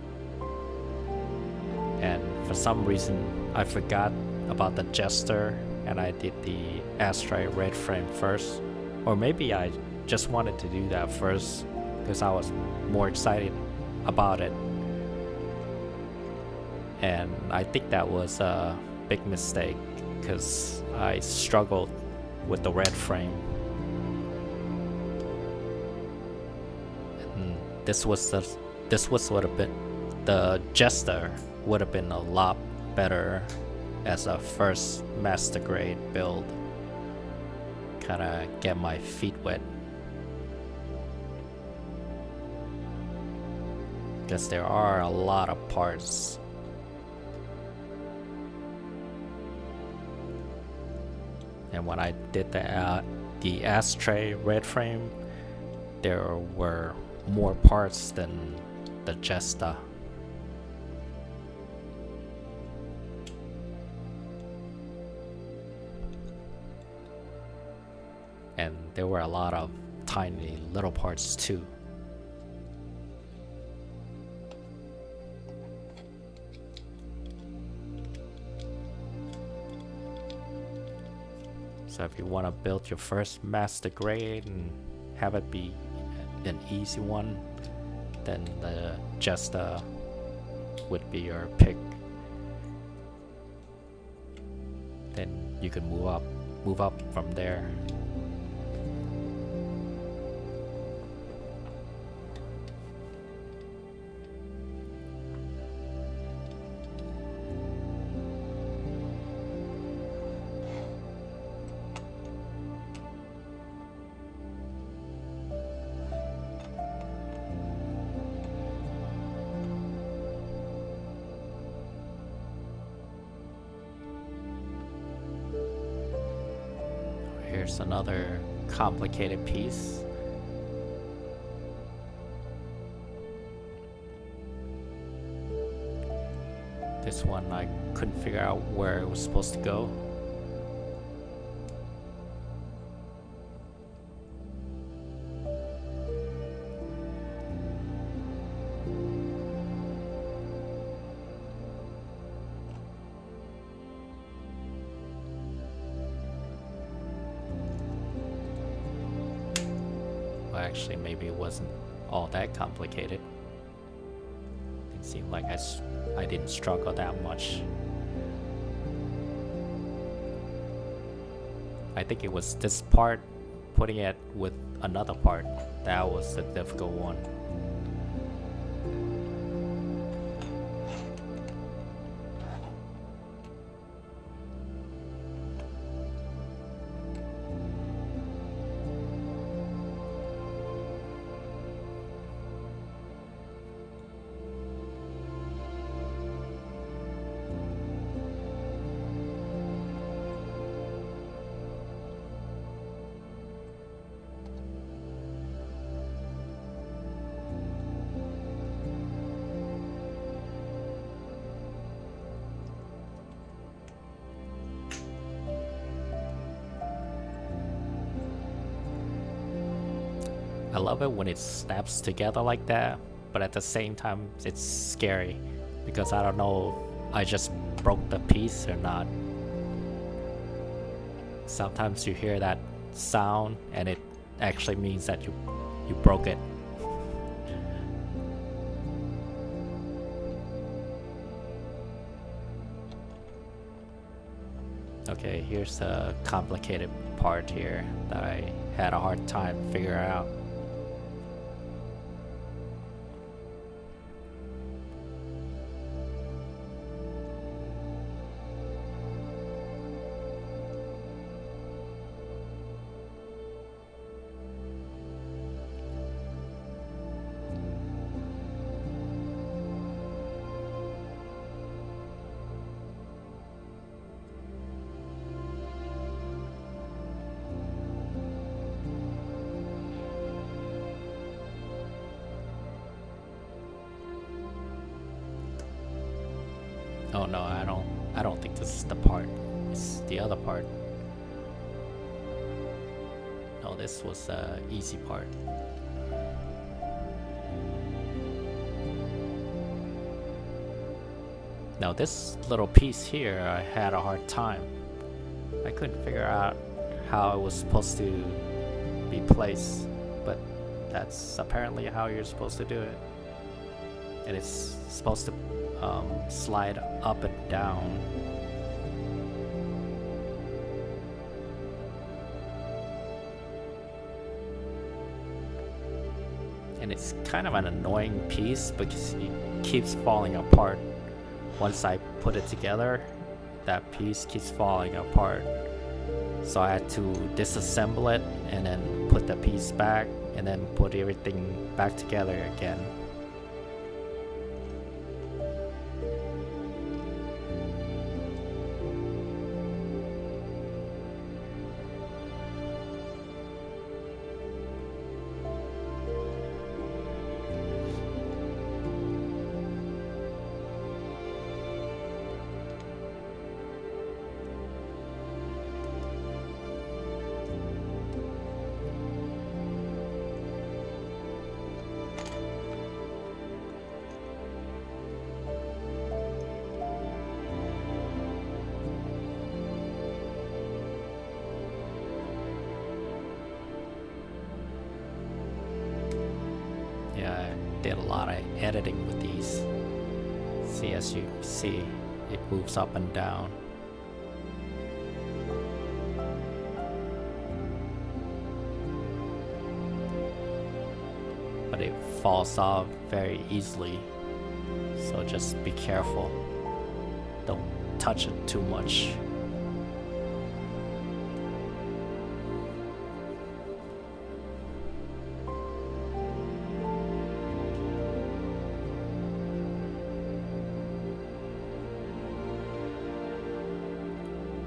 and for some reason I forgot about the Jester and I did the Astray Red Frame first, or maybe I just wanted to do that first because I was more excited about it, and I think that was a big mistake because I struggled with the red frame. And this would have been, the Jester would have been a lot better as a first Master Grade build. Kinda get my feet wet. Because there are a lot of parts. And when I did the Astray Red Frame, there were more parts than the Jesta. And there were a lot of tiny little parts too. So if you want to build your first Master Grade and have it be an easy one, then the Jesta would be your pick. Then you can move up from there. Here's another complicated piece. This one I couldn't figure out where it was supposed to go. Actually, maybe it wasn't all that complicated. It seemed like I didn't struggle that much. I think it was this part, putting it with another part, that was the difficult one. I love it when it snaps together like that, but at the same time it's scary because I don't know if I just broke the piece or not. Sometimes you hear that sound and it actually means that you broke it. Okay, here's the complicated part here that I had a hard time figuring out. Oh no, I don't think this is the part. It's the other part. No, this was the easy part. Now this little piece here, I had a hard time. I couldn't figure out how it was supposed to be placed, but that's apparently how you're supposed to do it. And it's supposed to slide up and down. And it's kind of an annoying piece because it keeps falling apart. Once I put it together, that piece keeps falling apart. So I had to disassemble it and then put the piece back and then put everything back together again. Yeah, I did a lot of editing with these. See, as you see, it moves up and down. But it falls off very easily, so just be careful. Don't touch it too much.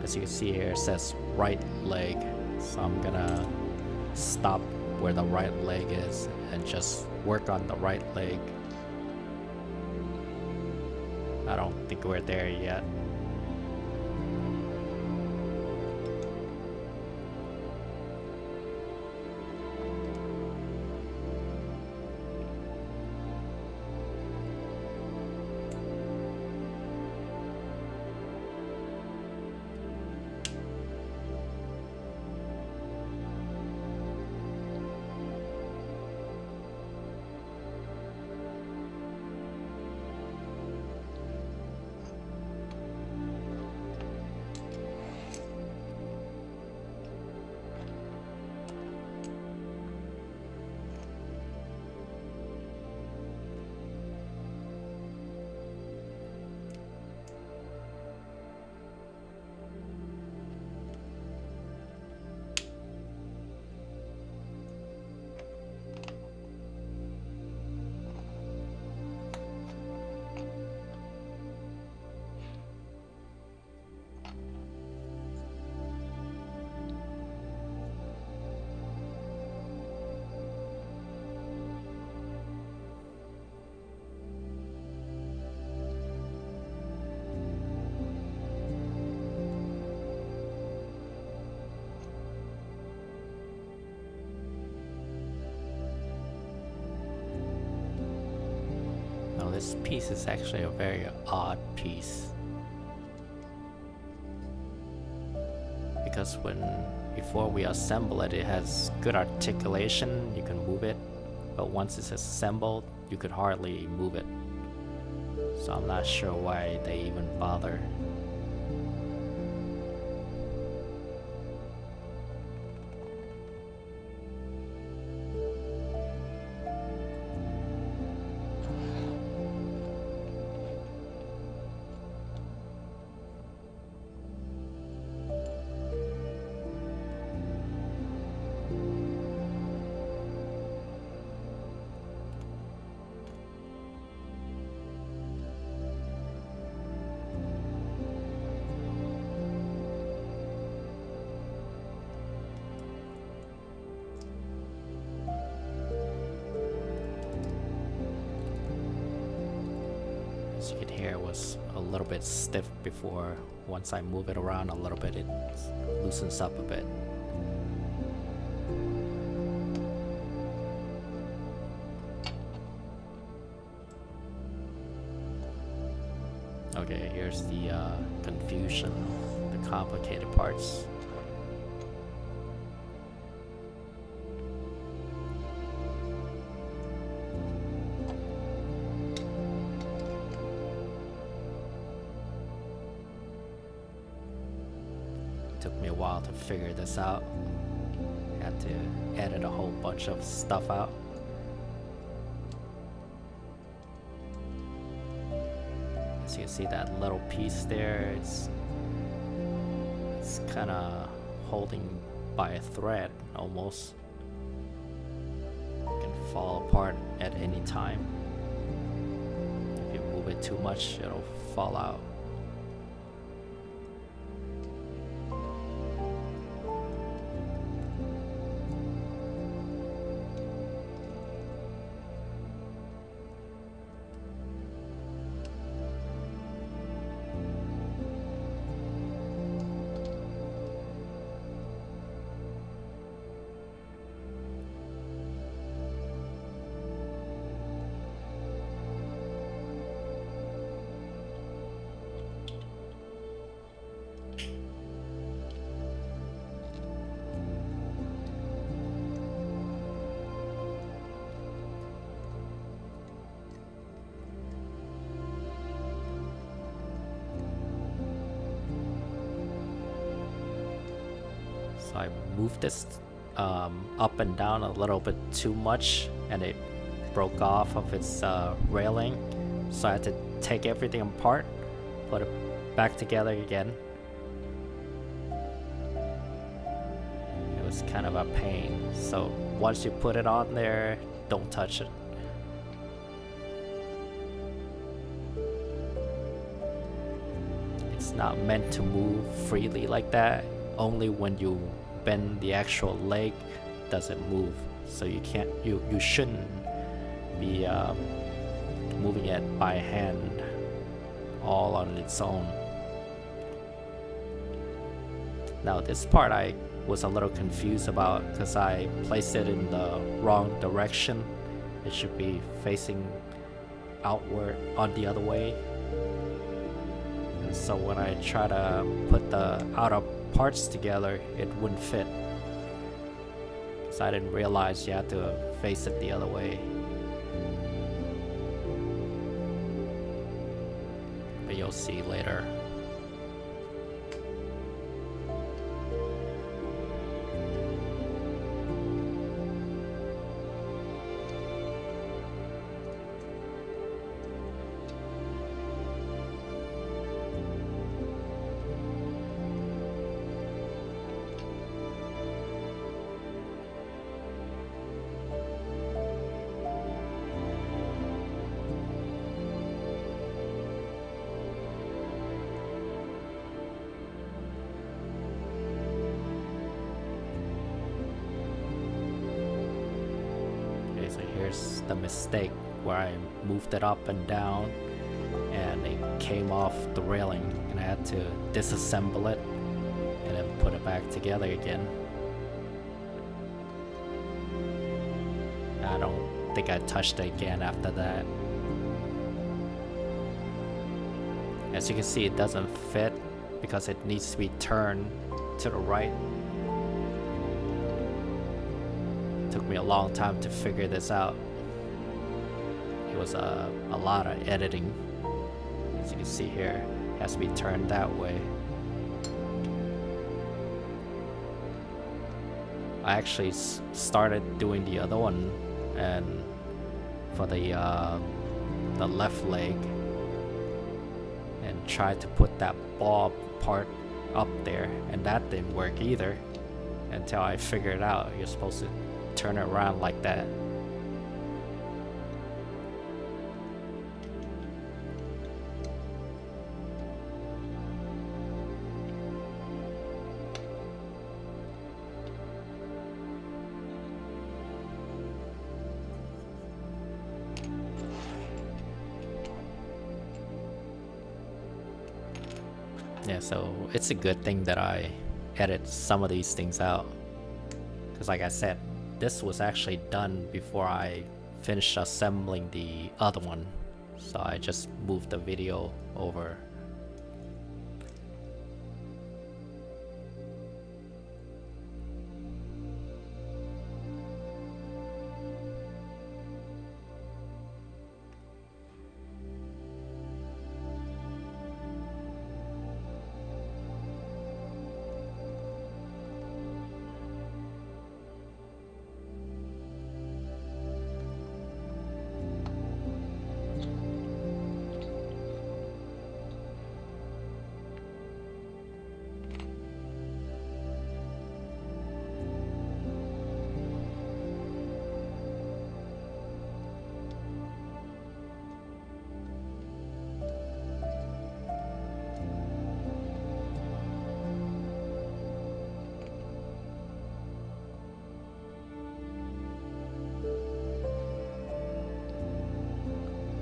As you can see here, it says right leg, so I'm gonna stop where the right leg is and just work on the right leg. I don't think we're there yet. This piece is actually a very odd piece, because before we assemble it, it has good articulation, you can move it, but once it's assembled, you could hardly move it. So I'm not sure why they even bother. As you can hear, it was a little bit stiff before. Once I move it around a little bit, it loosens up a bit. Okay, here's the confusion, the complicated parts. Took me a while to figure this out. Had to edit a whole bunch of stuff out. As you can see, that little piece there, it's kind of holding by a thread almost. It can fall apart at any time. If you move it too much, it'll fall out. So I moved this up and down a little bit too much, and it broke off of its railing. So I had to take everything apart, put it back together again. It was kind of a pain. So once you put it on there, don't touch it. It's not meant to move freely like that. Only when you bend the actual leg does it move. So you can't, you shouldn't be moving it by hand all on its own. Now this part I was a little confused about because I placed it in the wrong direction. It should be facing outward on the other way. And so when I try to put the outer parts together, it wouldn't fit. Because I didn't realize you had to face it the other way. But you'll see later. So here's the mistake where I moved it up and down and it came off the railing, and I had to disassemble it and then put it back together again. I don't think I touched it again after that. As you can see, it doesn't fit because it needs to be turned to the right. Took me a long time to figure this out. It was a lot of editing. As you can see here, it has to be turned that way. I actually started doing the other one, and for the left leg, and tried to put that ball part up there, and that didn't work either until I figured out you're supposed to turn it around like that. So it's a good thing that I edit some of these things out, because like I said, this was actually done before I finished assembling the other one, so I just moved the video over.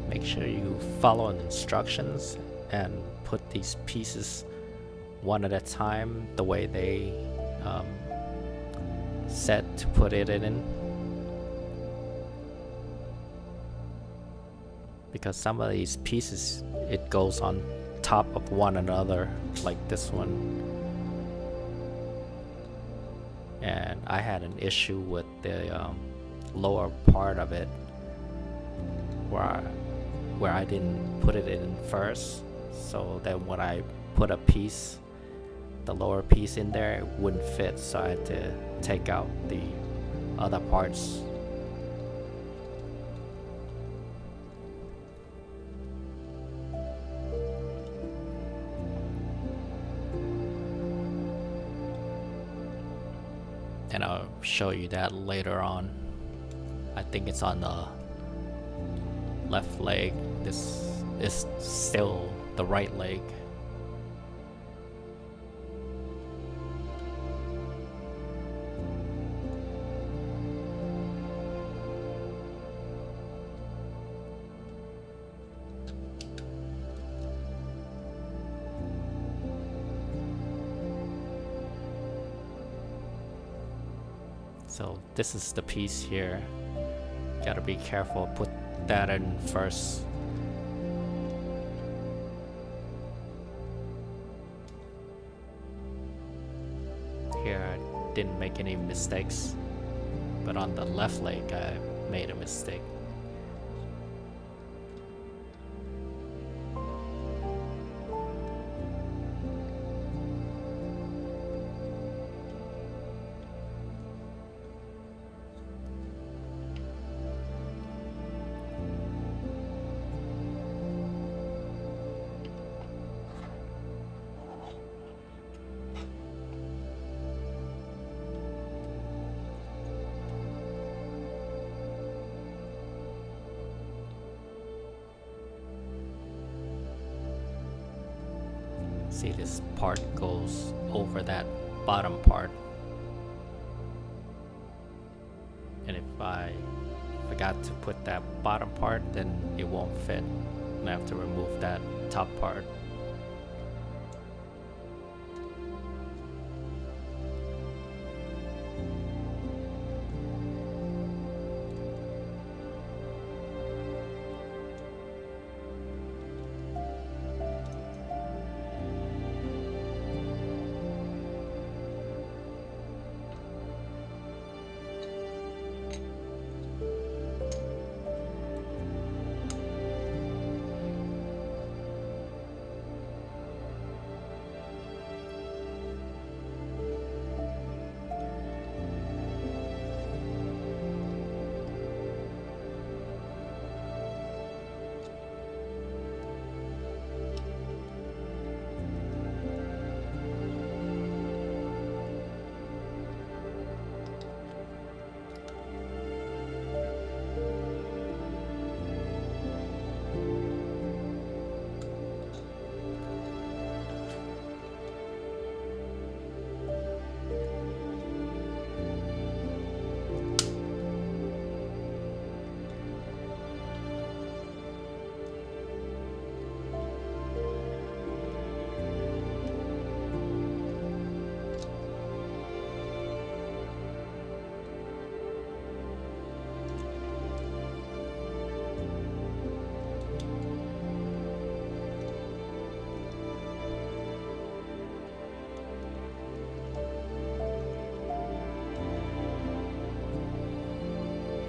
Make sure you follow the instructions and put these pieces one at a time the way they said to put it in. Because some of these pieces, it goes on top of one another, like this one. And I had an issue with the lower part of it where I didn't put it in first, so then when I put a piece, the lower piece in there, it wouldn't fit, so I had to take out the other parts. And I'll show you that later on. I think it's on the left leg. This is still the right leg. So this is the piece here. Gotta be careful, put that in first. Here I didn't make any mistakes, but on the left leg I made a mistake. See, this part goes over that bottom part, and if I forgot to put that bottom part, then it won't fit, and I have to remove that top part.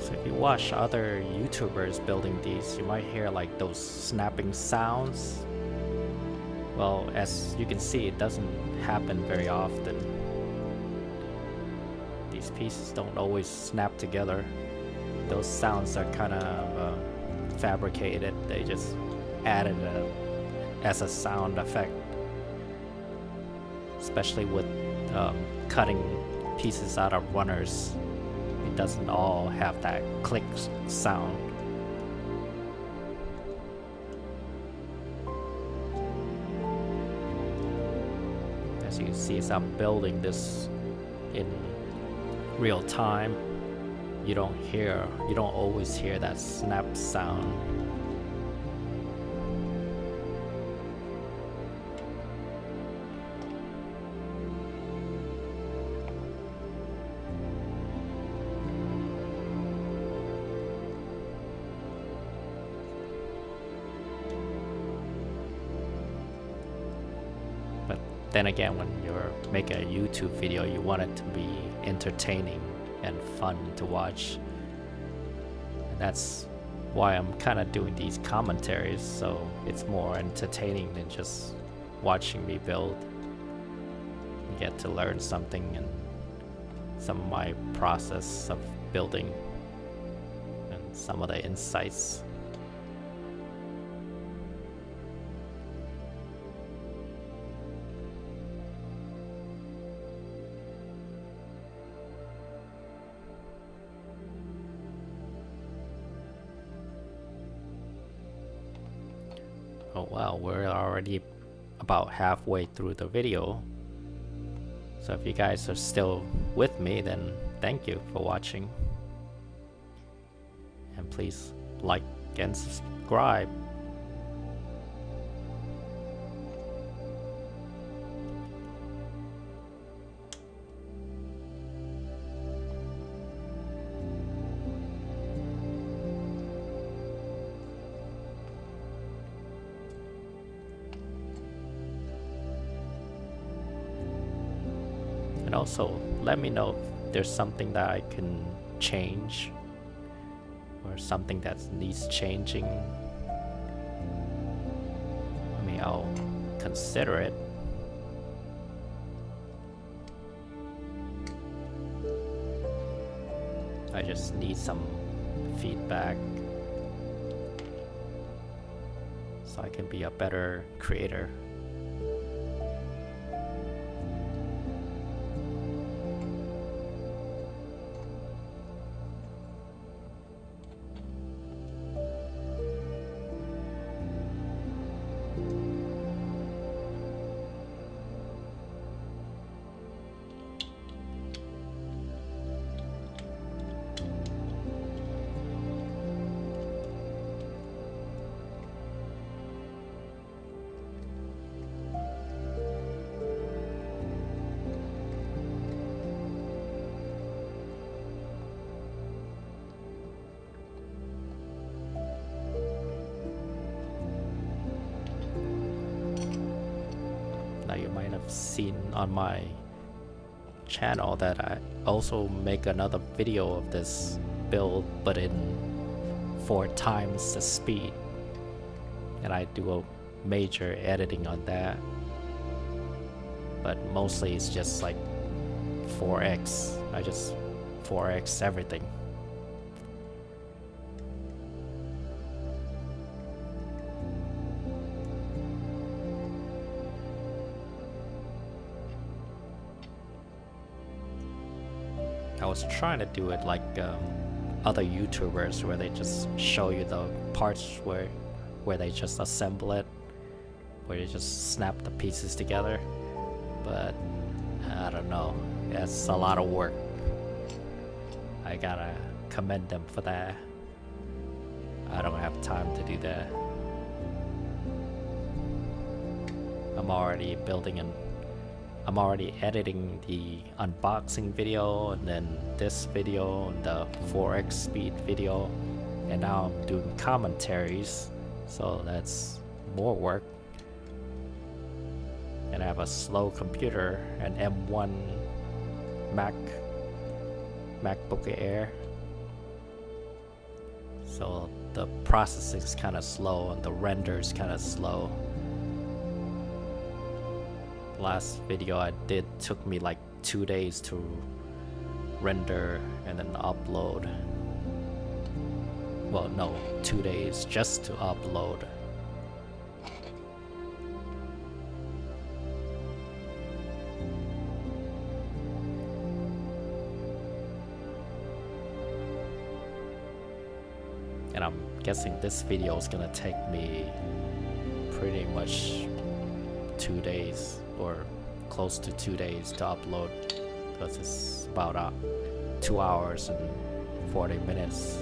So if you watch other YouTubers building these, you might hear like those snapping sounds. Well, as you can see, it doesn't happen very often. These pieces don't always snap together. Those sounds are kind of fabricated. They just added as a sound effect, especially with cutting pieces out of runners. It doesn't all have that click sound. As you can see, as I'm building this in real time, you don't always hear that snap sound. But then again, when you're making a YouTube video, you want it to be entertaining and fun to watch. And that's why I'm kind of doing these commentaries, so it's more entertaining than just watching me build. You get to learn something and some of my process of building and some of the insights. Oh wow, we're already about halfway through the video. So if you guys are still with me, then thank you for watching. And please like and subscribe. And also, let me know if there's something that I can change or something that needs changing. I mean, I'll consider it. I just need some feedback so I can be a better creator. Now you might have seen on my channel that I also make another video of this build, but in 4 times the speed, and I do a major editing on that, but mostly it's just like 4x. I just 4x everything. I was trying to do it like other YouTubers, where they just show you the parts where they just assemble it, where you just snap the pieces together, but I don't know, it's a lot of work. I gotta commend them for that. I don't have time to do that. I'm already editing the unboxing video, and then this video, and the 4x speed video, and now I'm doing commentaries, so that's more work. And I have a slow computer, an M1 MacBook Air, so the processing is kind of slow and the render is kind of slow. Last video I did took me like 2 days to render and then upload. Well, no, 2 days just to upload. And I'm guessing this video is gonna take me pretty much 2 days or close to 2 days to upload, because it's about 2 hours and 40 minutes.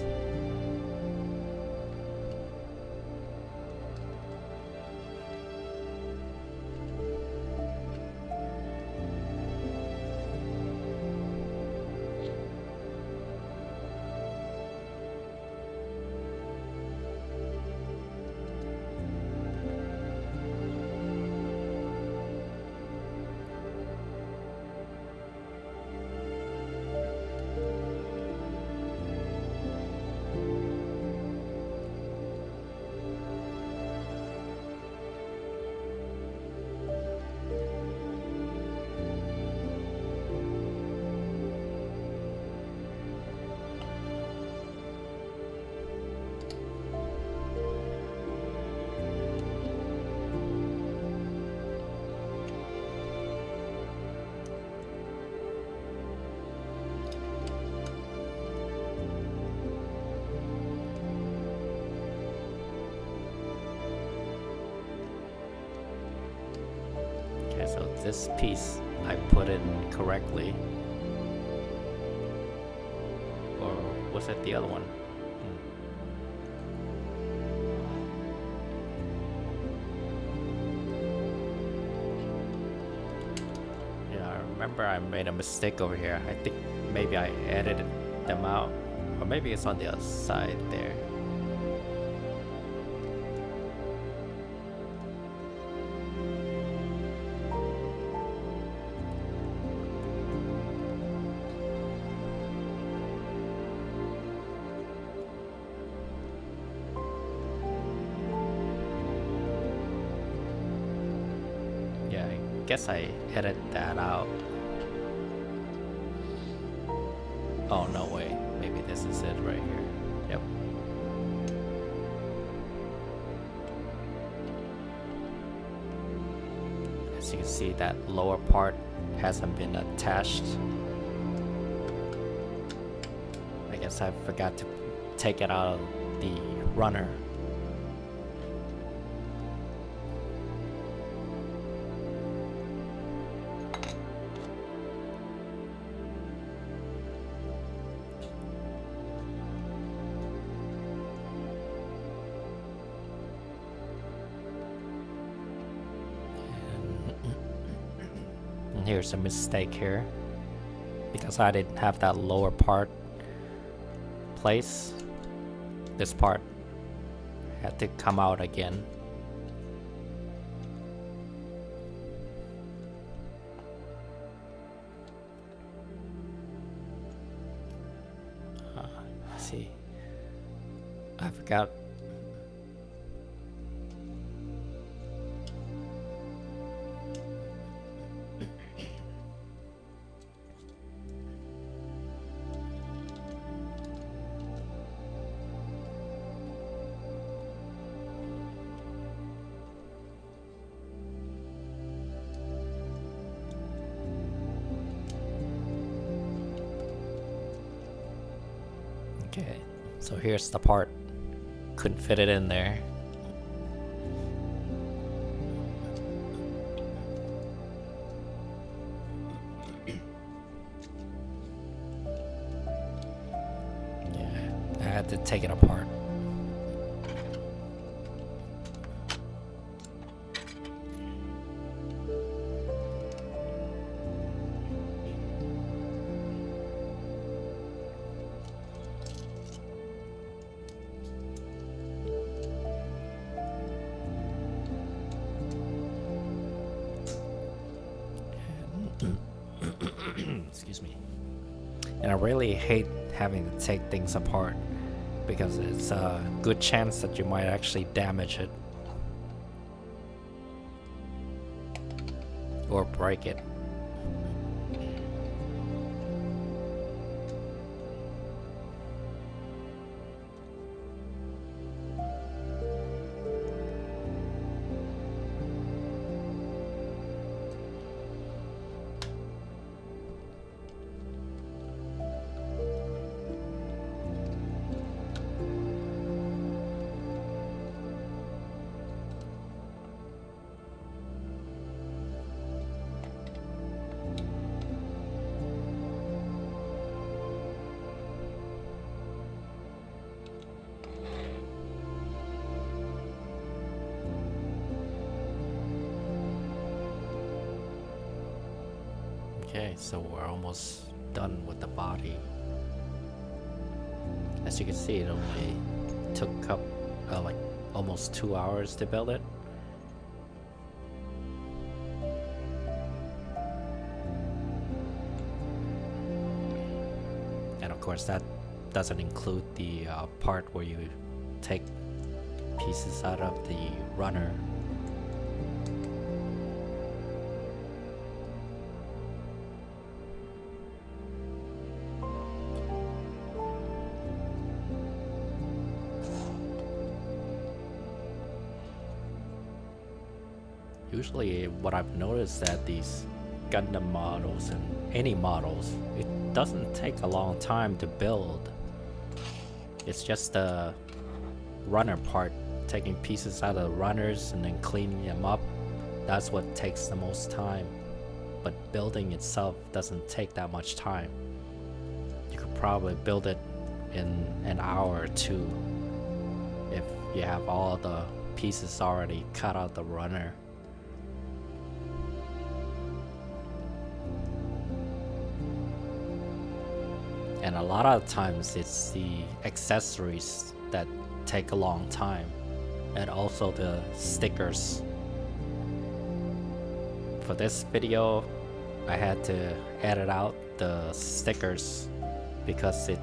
So this piece I put in correctly, or was it the other one? Yeah, I remember I made a mistake over here. I think maybe I edited them out, or maybe it's on the other side there. I guess I edit that out. Oh, no way. Maybe this is it right here. Yep. As you can see, that lower part hasn't been attached. I guess I forgot to take it out of the runner. Here's a mistake here, because I didn't have that lower part place. This part had to come out again. Let's see, I forgot. Okay, so here's the part. Couldn't fit it in there. Yeah, I had to take it apart. Excuse me. And I really hate having to take things apart because it's a good chance that you might actually damage it or break it. Okay, so we're almost done with the body. As you can see, it only took up like almost 2 hours to build it. And of course that doesn't include the part where you take pieces out of the runner. Usually what I've noticed that these Gundam models and any models, it doesn't take a long time to build. It's just the runner part, taking pieces out of the runners and then cleaning them up. That's what takes the most time. But building itself doesn't take that much time. You could probably build it in an hour or two if you have all the pieces already cut out the runner. And a lot of times it's the accessories that take a long time, and also the stickers. For this video, I had to edit out the stickers because it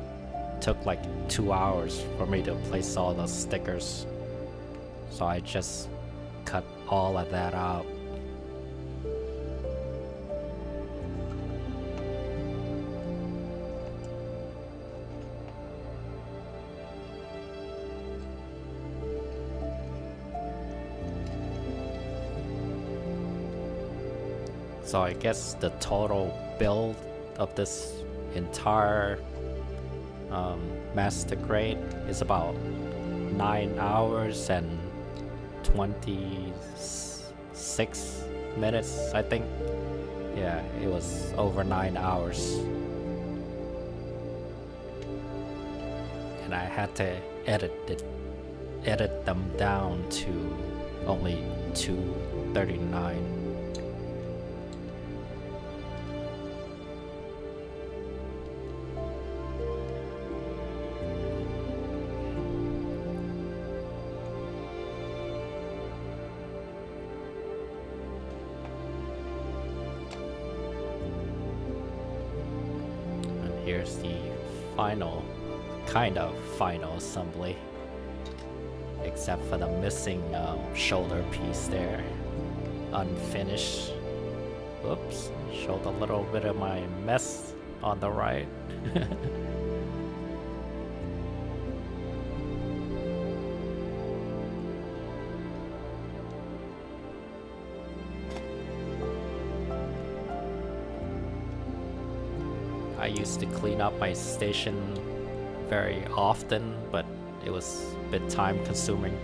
took like 2 hours for me to place all the stickers. So I just cut all of that out. So I guess the total build of this entire Master Grade is about 9 hours and 26 minutes, I think. Yeah, it was over 9 hours. And I had to edit them down to only 2:39. Here's the final, kind of final assembly, except for the missing shoulder piece there, unfinished. Oops, showed a little bit of my mess on the right. I used to clean up my station very often, but it was a bit time consuming.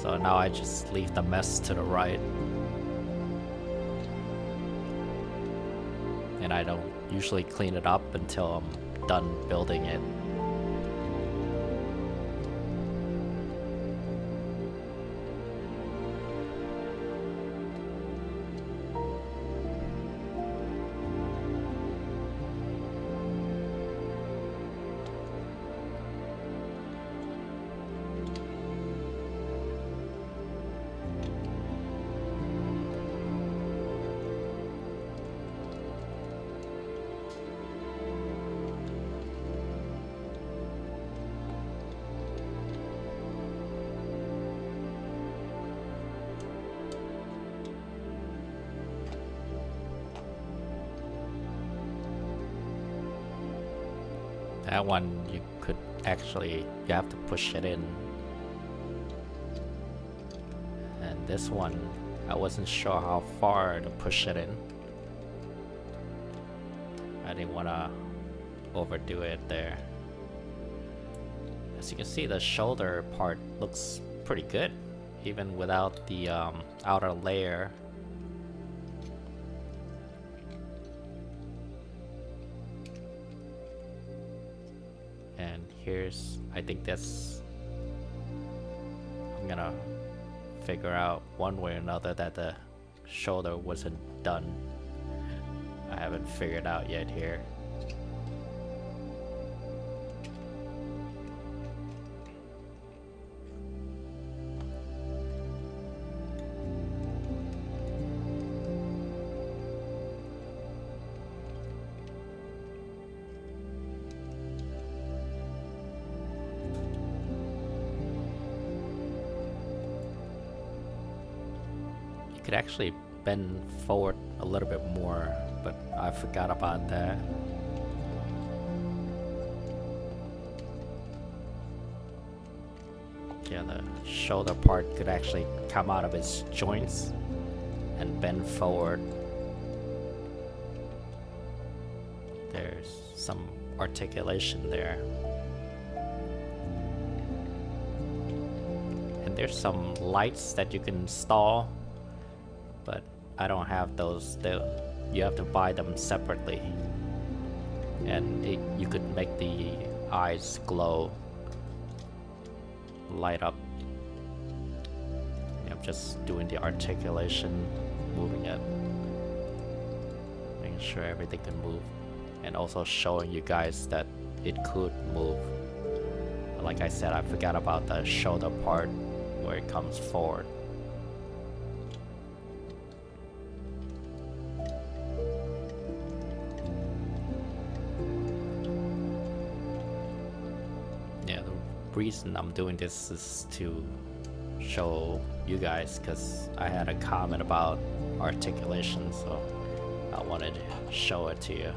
So now I just leave the mess to the right. And I don't usually clean it up until I'm done building it. That one you could actually, you have to push it in. And this one, I wasn't sure how far to push it in. I didn't want to overdo it there. As you can see, the shoulder part looks pretty good, even without the outer layer. And here's, I think that's, I'm gonna figure out one way or another that the shoulder wasn't done. I haven't figured out yet here. You could actually bend forward a little bit more, but I forgot about that. Yeah, the shoulder part could actually come out of its joints and bend forward. There's some articulation there. And there's some lights that you can install, but I don't have those. You have to buy them separately. And you could make the eyes glow, light up. I'm just doing the articulation, moving it, making sure everything can move, and also showing you guys that it could move. But like I said, I forgot about the shoulder part where it comes forward. Reason I'm doing this is to show you guys, because I had a comment about articulation, so I wanted to show it to you.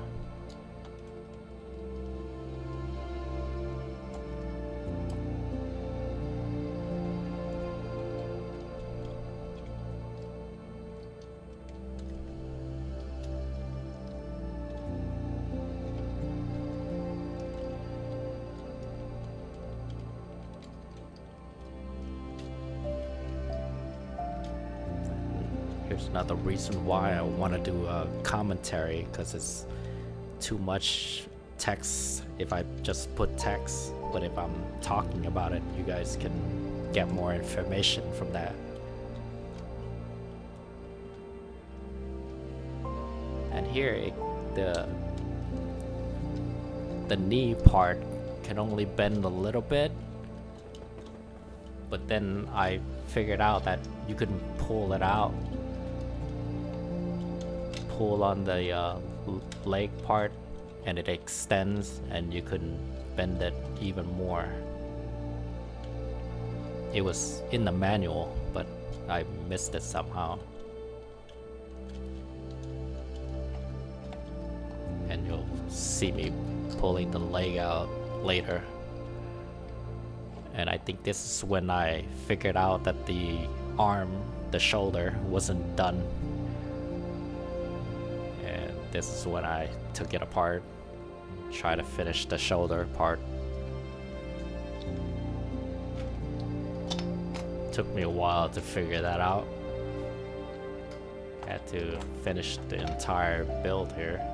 Here's another reason why I want to do a commentary, because it's too much text if I just put text, but if I'm talking about it, you guys can get more information from that. And here the knee part can only bend a little bit, but then I figured out that you can pull it out. Pull on the leg part and it extends, and you can bend it even more. It was in the manual, but I missed it somehow. And you'll see me pulling the leg out later. And I think this is when I figured out that the arm, the shoulder, wasn't done. This is when I took it apart, try to finish the shoulder part. Took me a while to figure that out. Had to finish the entire build here.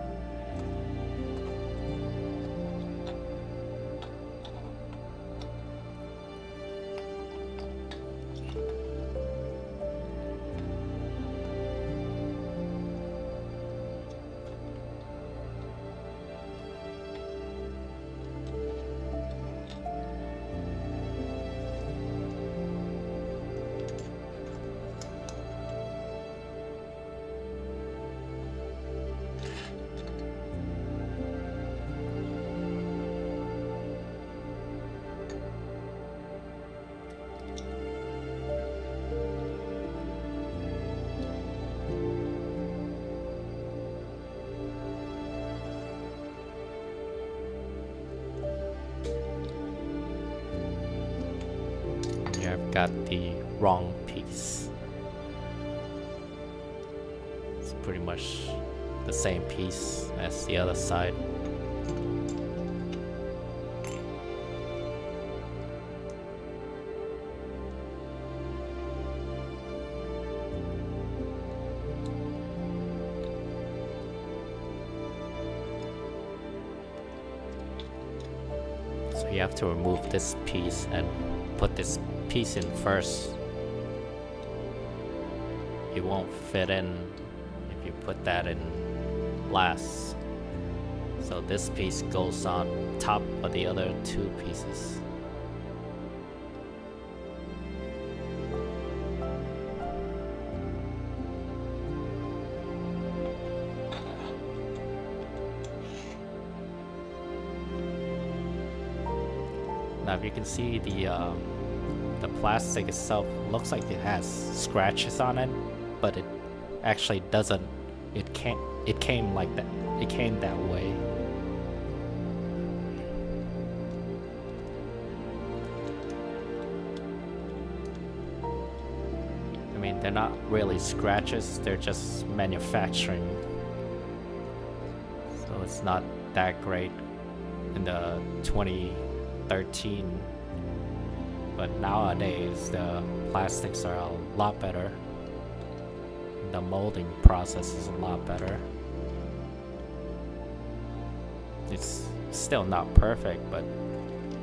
got the wrong piece. It's pretty much the same piece as the other side. So you have to remove this piece and put this piece in first. It won't fit in if you put that in last. So this piece goes on top of the other two pieces. Now if you can see the plastic itself looks like it has scratches on it, but it actually doesn't. It came like that. It came that way. I mean, they're not really scratches, they're just manufacturing. So it's not that great in the 2013. But nowadays the plastics are a lot better. The molding process is a lot better. It's still not perfect, but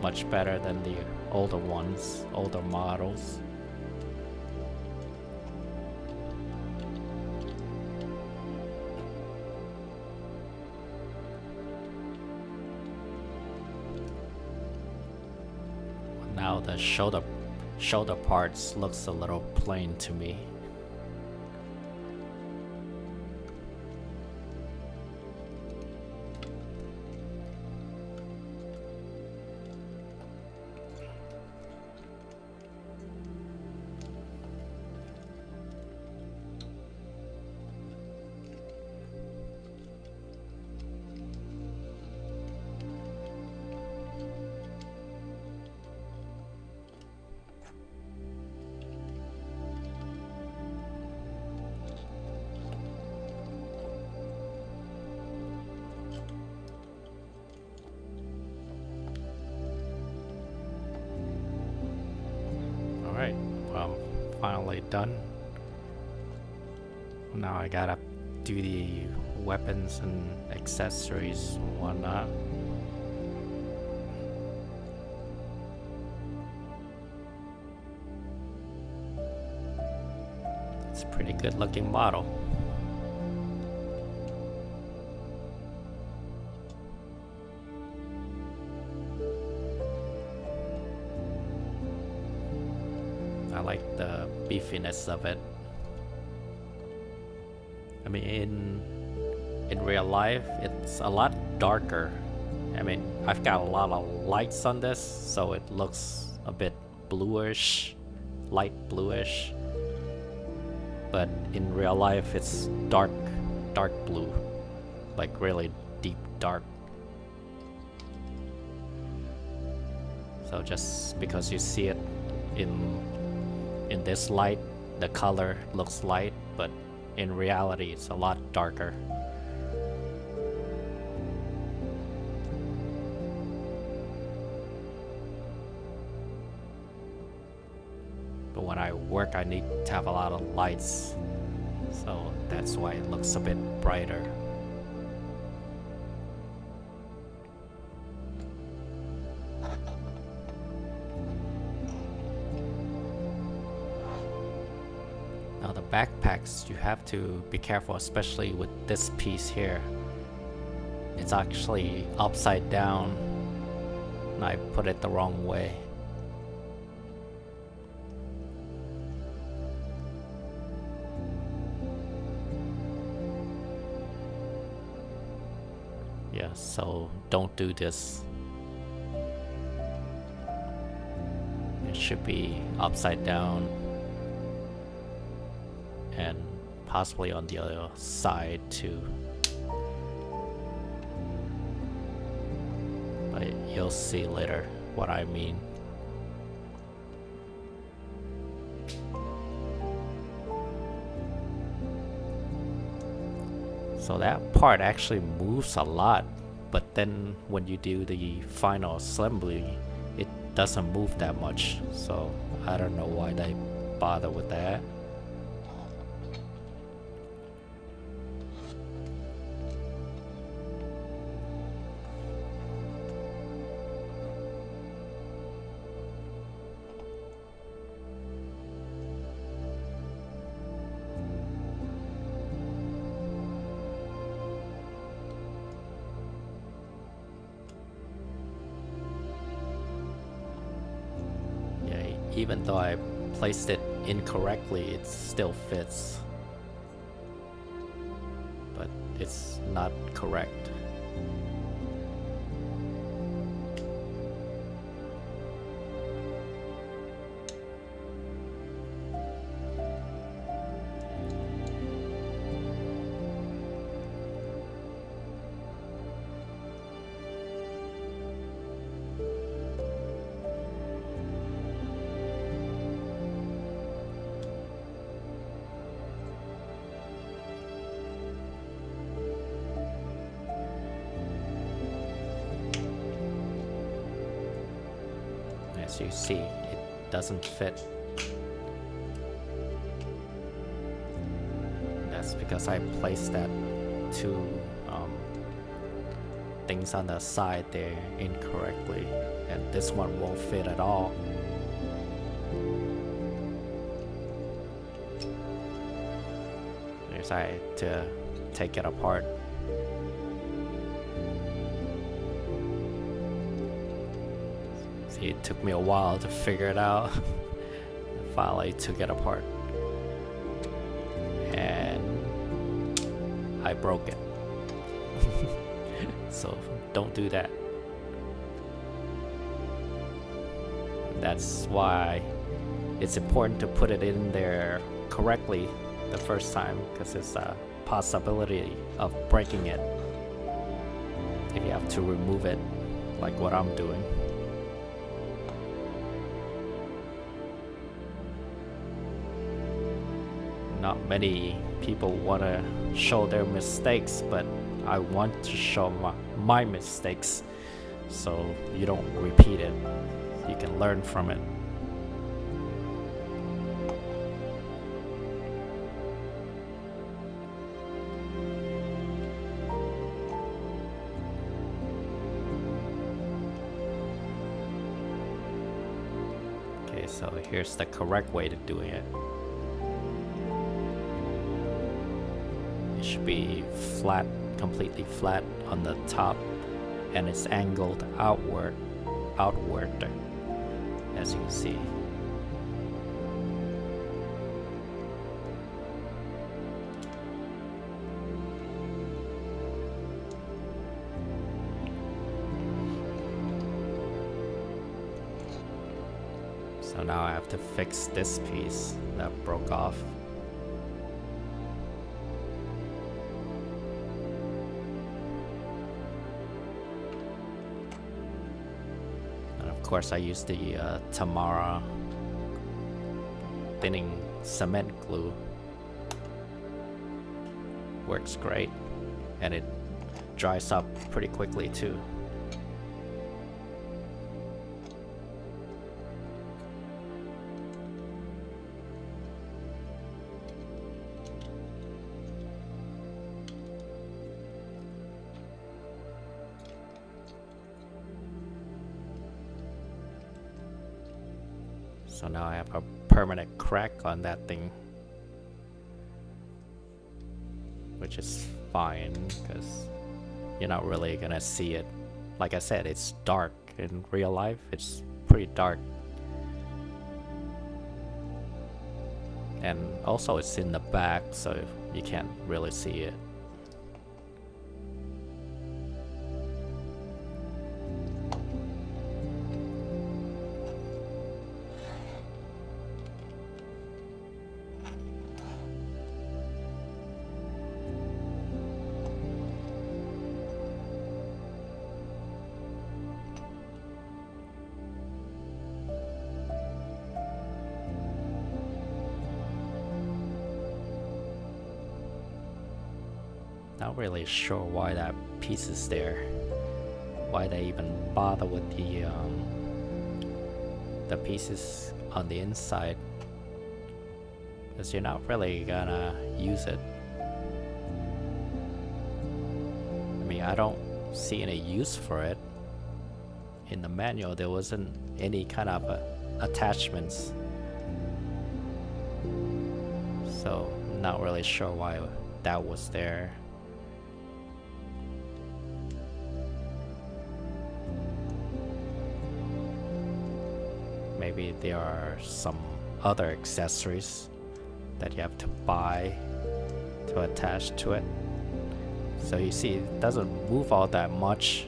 much better than the older ones, older models. Now the shoulder parts looks a little plain to me. Alright, well, I'm finally done. Now I gotta do the weapons and accessories and whatnot. It's a pretty good looking model. I like the beefiness of it. I mean, in real life, it's a lot darker. I mean, I've got a lot of lights on this, so it looks a bit bluish, light bluish. But in real life, it's dark blue, like really deep dark. So just because you see it in this light, the color looks light, but in reality it's a lot darker. But when I work, I need to have a lot of lights, so that's why it looks a bit brighter. Now the backpacks, you have to be careful, especially with this piece here. It's actually upside down, and I put it the wrong way. Yeah, so don't do this. It should be upside down and possibly on the other side too. But you'll see later what I mean. So that part actually moves a lot, but then when you do the final assembly, it doesn't move that much. So I don't know why they bother with that. Even though I placed it incorrectly, it still fits. But it's not correct. As you see, it doesn't fit. That's because I placed that two things on the side there incorrectly, and this one won't fit at all. There's I had to take it apart. It took me a while to figure it out. Finally took it apart. And I broke it. So don't do that. That's why it's important to put it in there correctly the first time, because there's a possibility of breaking it if you have to remove it like what I'm doing. Not many people want to show their mistakes, but I want to show my mistakes so you don't repeat it. You can learn from it. Okay, so here's the correct way to do it. It should be flat, completely flat on the top, and it's angled outward, as you can see. So now I have to fix this piece that broke off. Of course, I used the Tamara thinning cement glue. Works great, and it dries up pretty quickly too. So now I have a permanent crack on that thing, which is fine because you're not really gonna see it. Like I said, it's dark in real life. It's pretty dark, and also it's in the back, so you can't really see it. Not really sure why that piece is there. Why they even bother with the pieces on the inside. Because you're not really gonna use it. I mean, I don't see any use for it. In the manual, there wasn't any kind of attachments. So, not really sure why that was there. Maybe there are some other accessories that you have to buy to attach to it. So you see, it doesn't move all that much.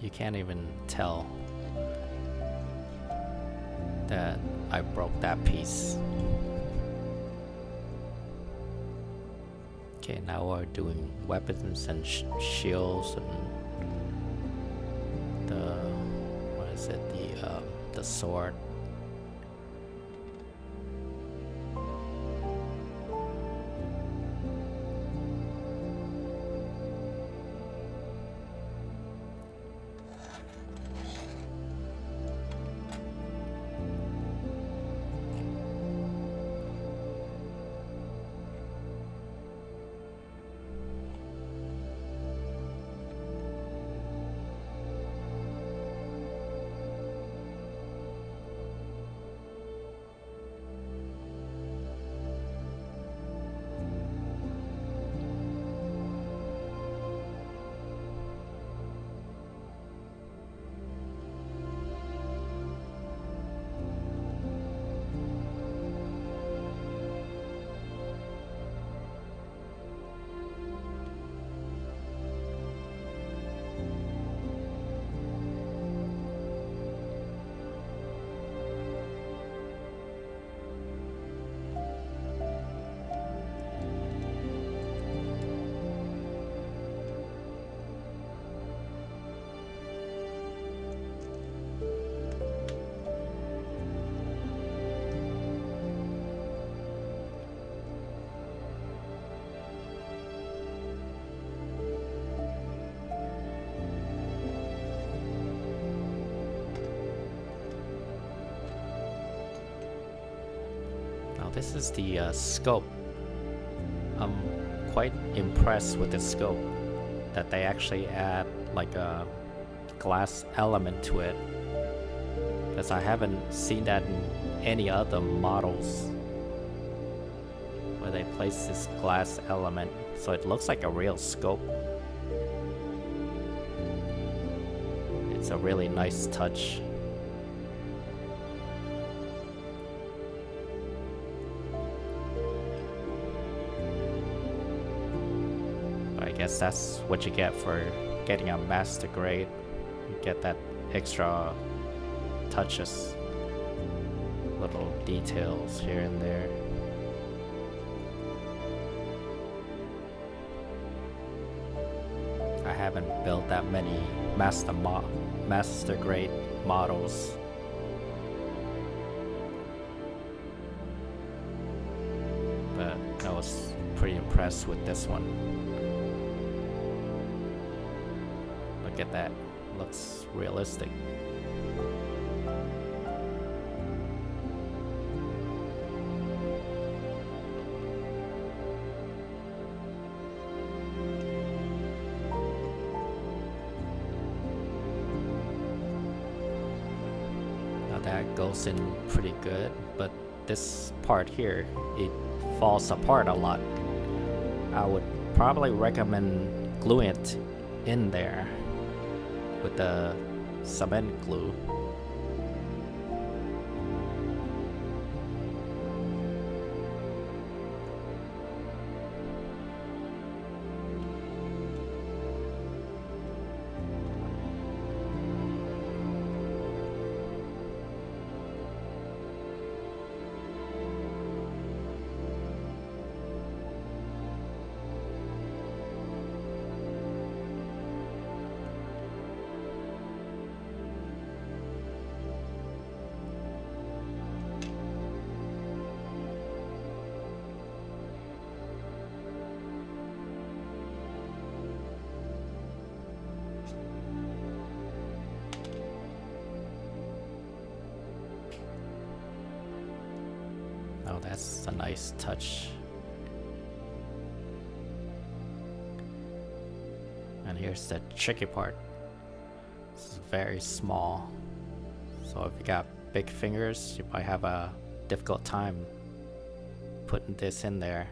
You can't even tell that I broke that piece. Okay, now we're doing weapons and shields and what is it? The sword. This is the scope. I'm quite impressed with the scope that they actually add like a glass element to it, because I haven't seen that in any other models where they place this glass element, so it looks like a real scope. It's a really nice touch. I guess that's what you get for getting a Master Grade. You get that extra touches, little details here and there. I haven't built that many Master Grade models. But I was pretty impressed with this one. Look at that, looks realistic. Now that goes in pretty good, but this part here, it falls apart a lot. I would probably recommend gluing it in there. with the cement glue. Oh, that's a nice touch. And here's the tricky part. This is very small. So if you got big fingers, you might have a difficult time putting this in there.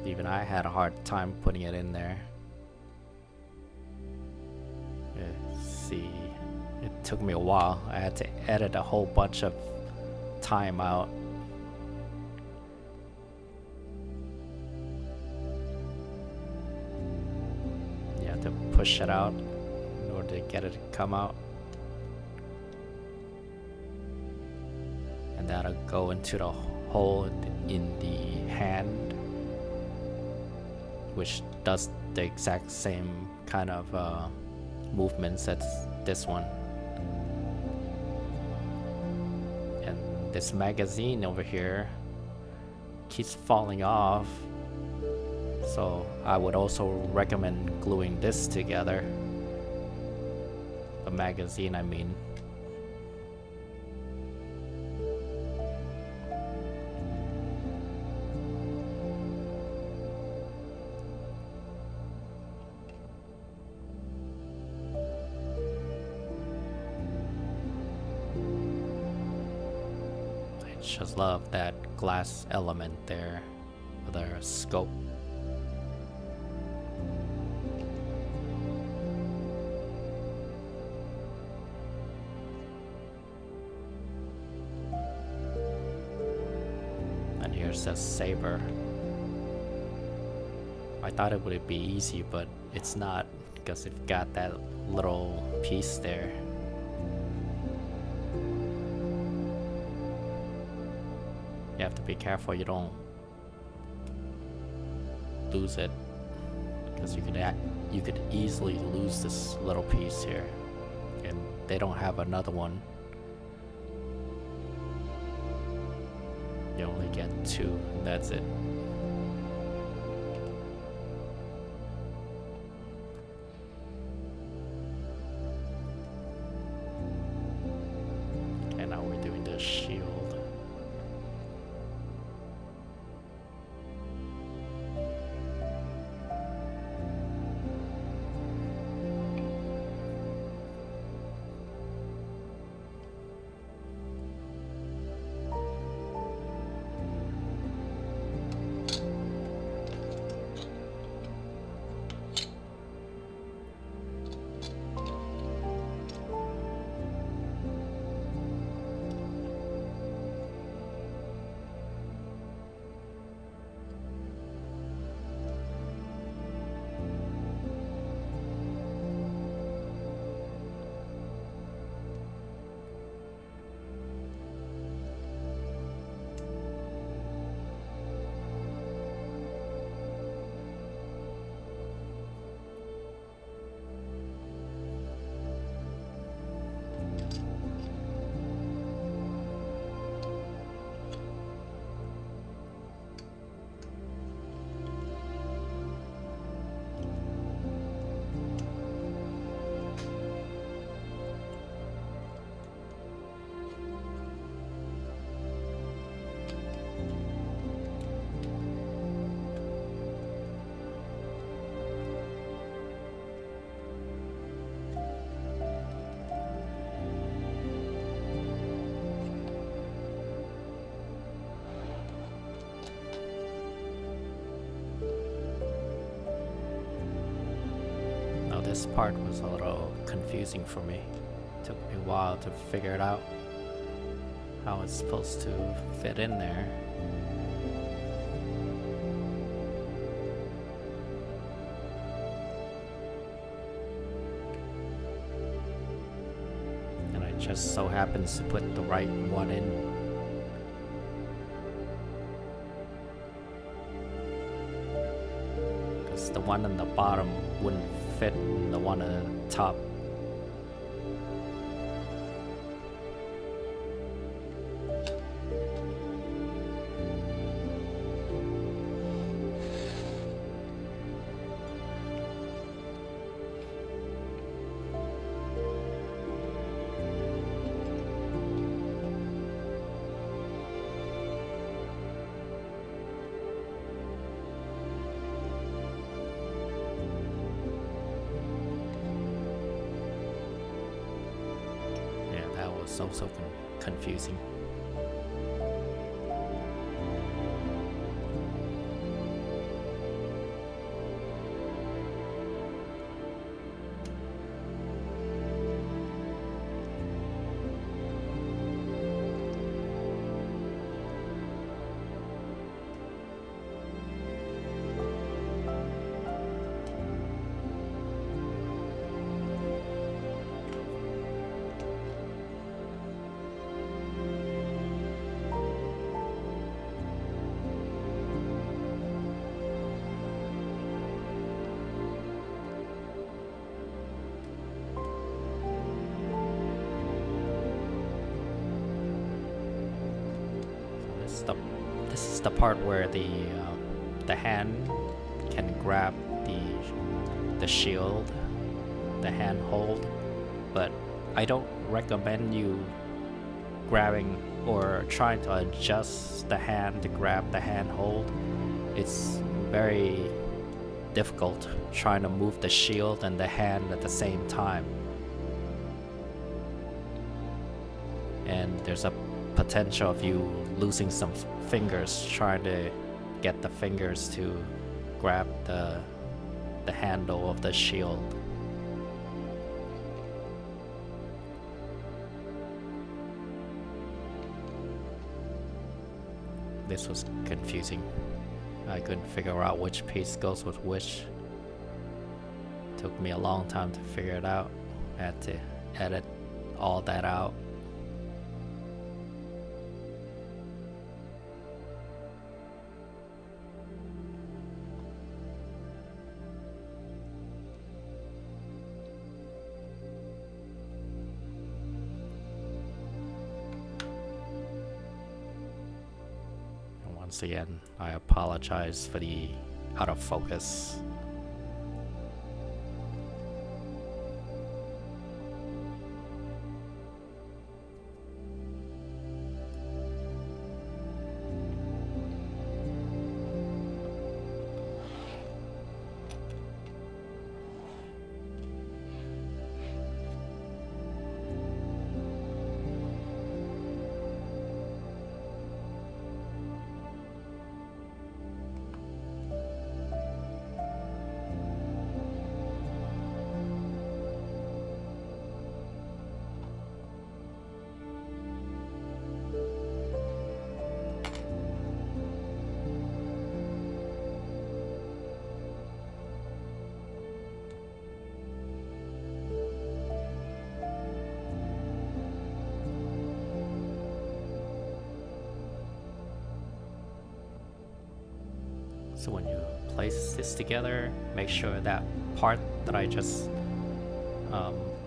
Even I had a hard time putting it in there. Let's see. It took me a while. I had to edit a whole bunch of time out. You have to push it out in order to get it to come out. And that'll go into the hole in the hand, which does the exact same kind of movements as this one. And this magazine over here keeps falling off, so I would also recommend gluing this together. The magazine, I mean. Just love that glass element there with our scope. And here's the saber. I thought it would be easy, but it's not, because it's got that little piece there. You have to be careful you don't lose it, because you could easily lose this little piece here, and they don't have another one. You only get two, and that's it. Okay, now we're doing the shield. part was a little confusing for me. Took me a while to figure it out, how it's supposed to fit in there. And I just so happens to put the right one in. Because the one on the bottom wouldn't fit in the one at the top. So confusing. This is the part where the hand can grab the shield, the hand hold, but I don't recommend you grabbing or trying to adjust the hand to grab the hand hold. It's very difficult trying to move the shield and the hand at the same time, and there's a potential of you losing some fingers trying to get the fingers to grab the handle of the shield. This was confusing. I couldn't figure out which piece goes with which. Took me a long time to figure it out. I had to edit all that out. Once again, I apologize for the out of focus. So when you place this together, make sure that part that I just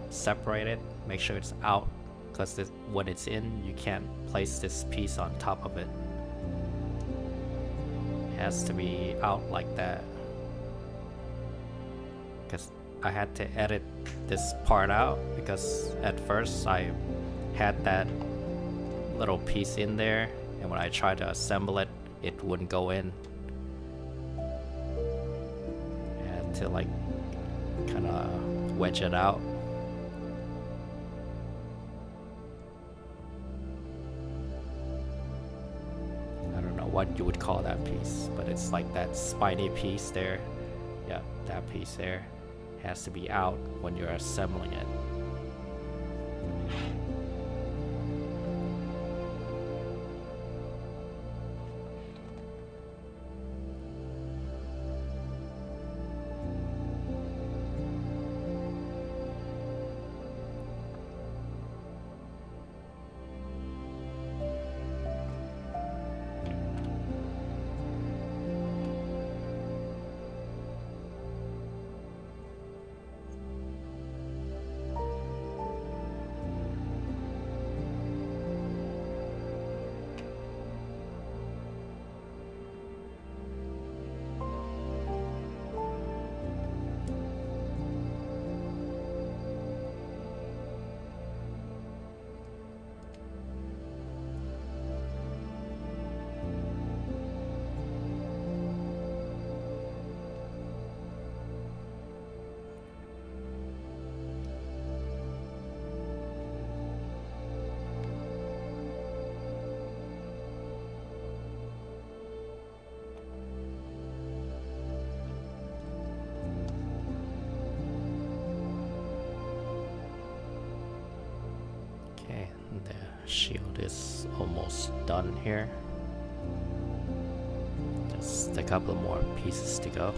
separated, make sure it's out, because when it's in, you can't place this piece on top of it. It has to be out like that, because I had to edit this part out, because at first I had that little piece in there, and when I tried to assemble it, it wouldn't go in. To like kind of wedge it out. I don't know what you would call that piece, but it's like that spiny piece there. Yeah, that piece there has to be out when you're assembling it. The shield is almost done here. Just a couple more pieces to go.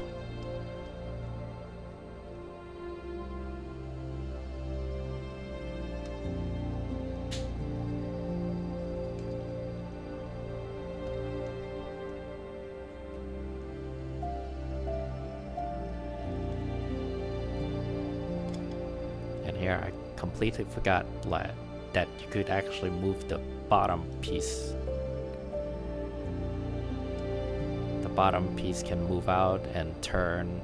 And here I completely forgot that you could actually move the bottom piece. The bottom piece can move out and turn.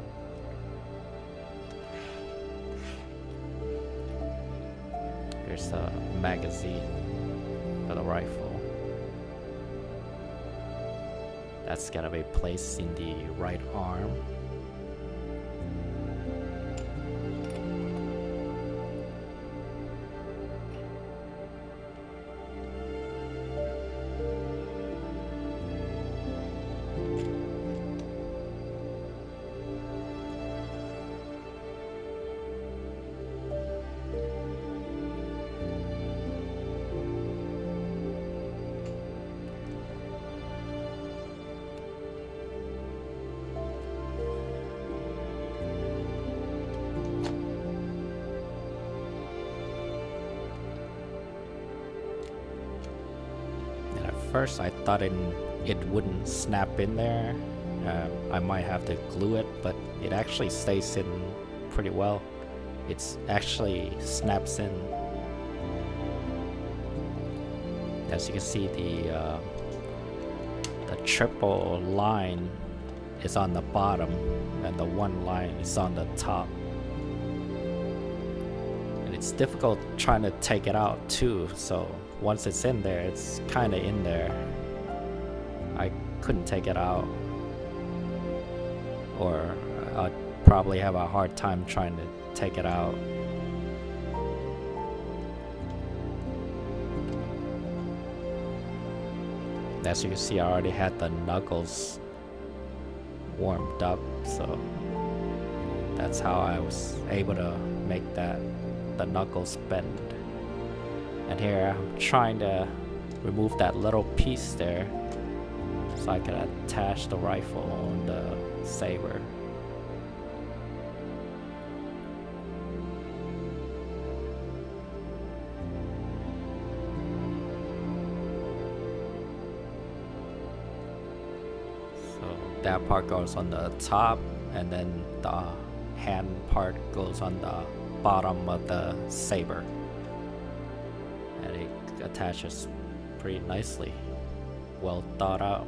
Here's the magazine for the rifle. That's gonna be placed in the right arm. First I thought it wouldn't snap in there. I might have to glue it, but it actually stays in pretty well. It's actually snaps in. As you can see, the triple line is on the bottom and the one line is on the top. And it's difficult trying to take it out too, so once it's in there, it's kind of in there. I couldn't take it out, or I'd probably have a hard time trying to take it out. As you can see, I already had the knuckles warmed up, so that's how I was able to make the knuckles bend. And here I'm trying to remove that little piece there so I can attach the rifle on the saber. So that part goes on the top, and then the hand part goes on the bottom of the saber. And it attaches pretty nicely. Well thought out.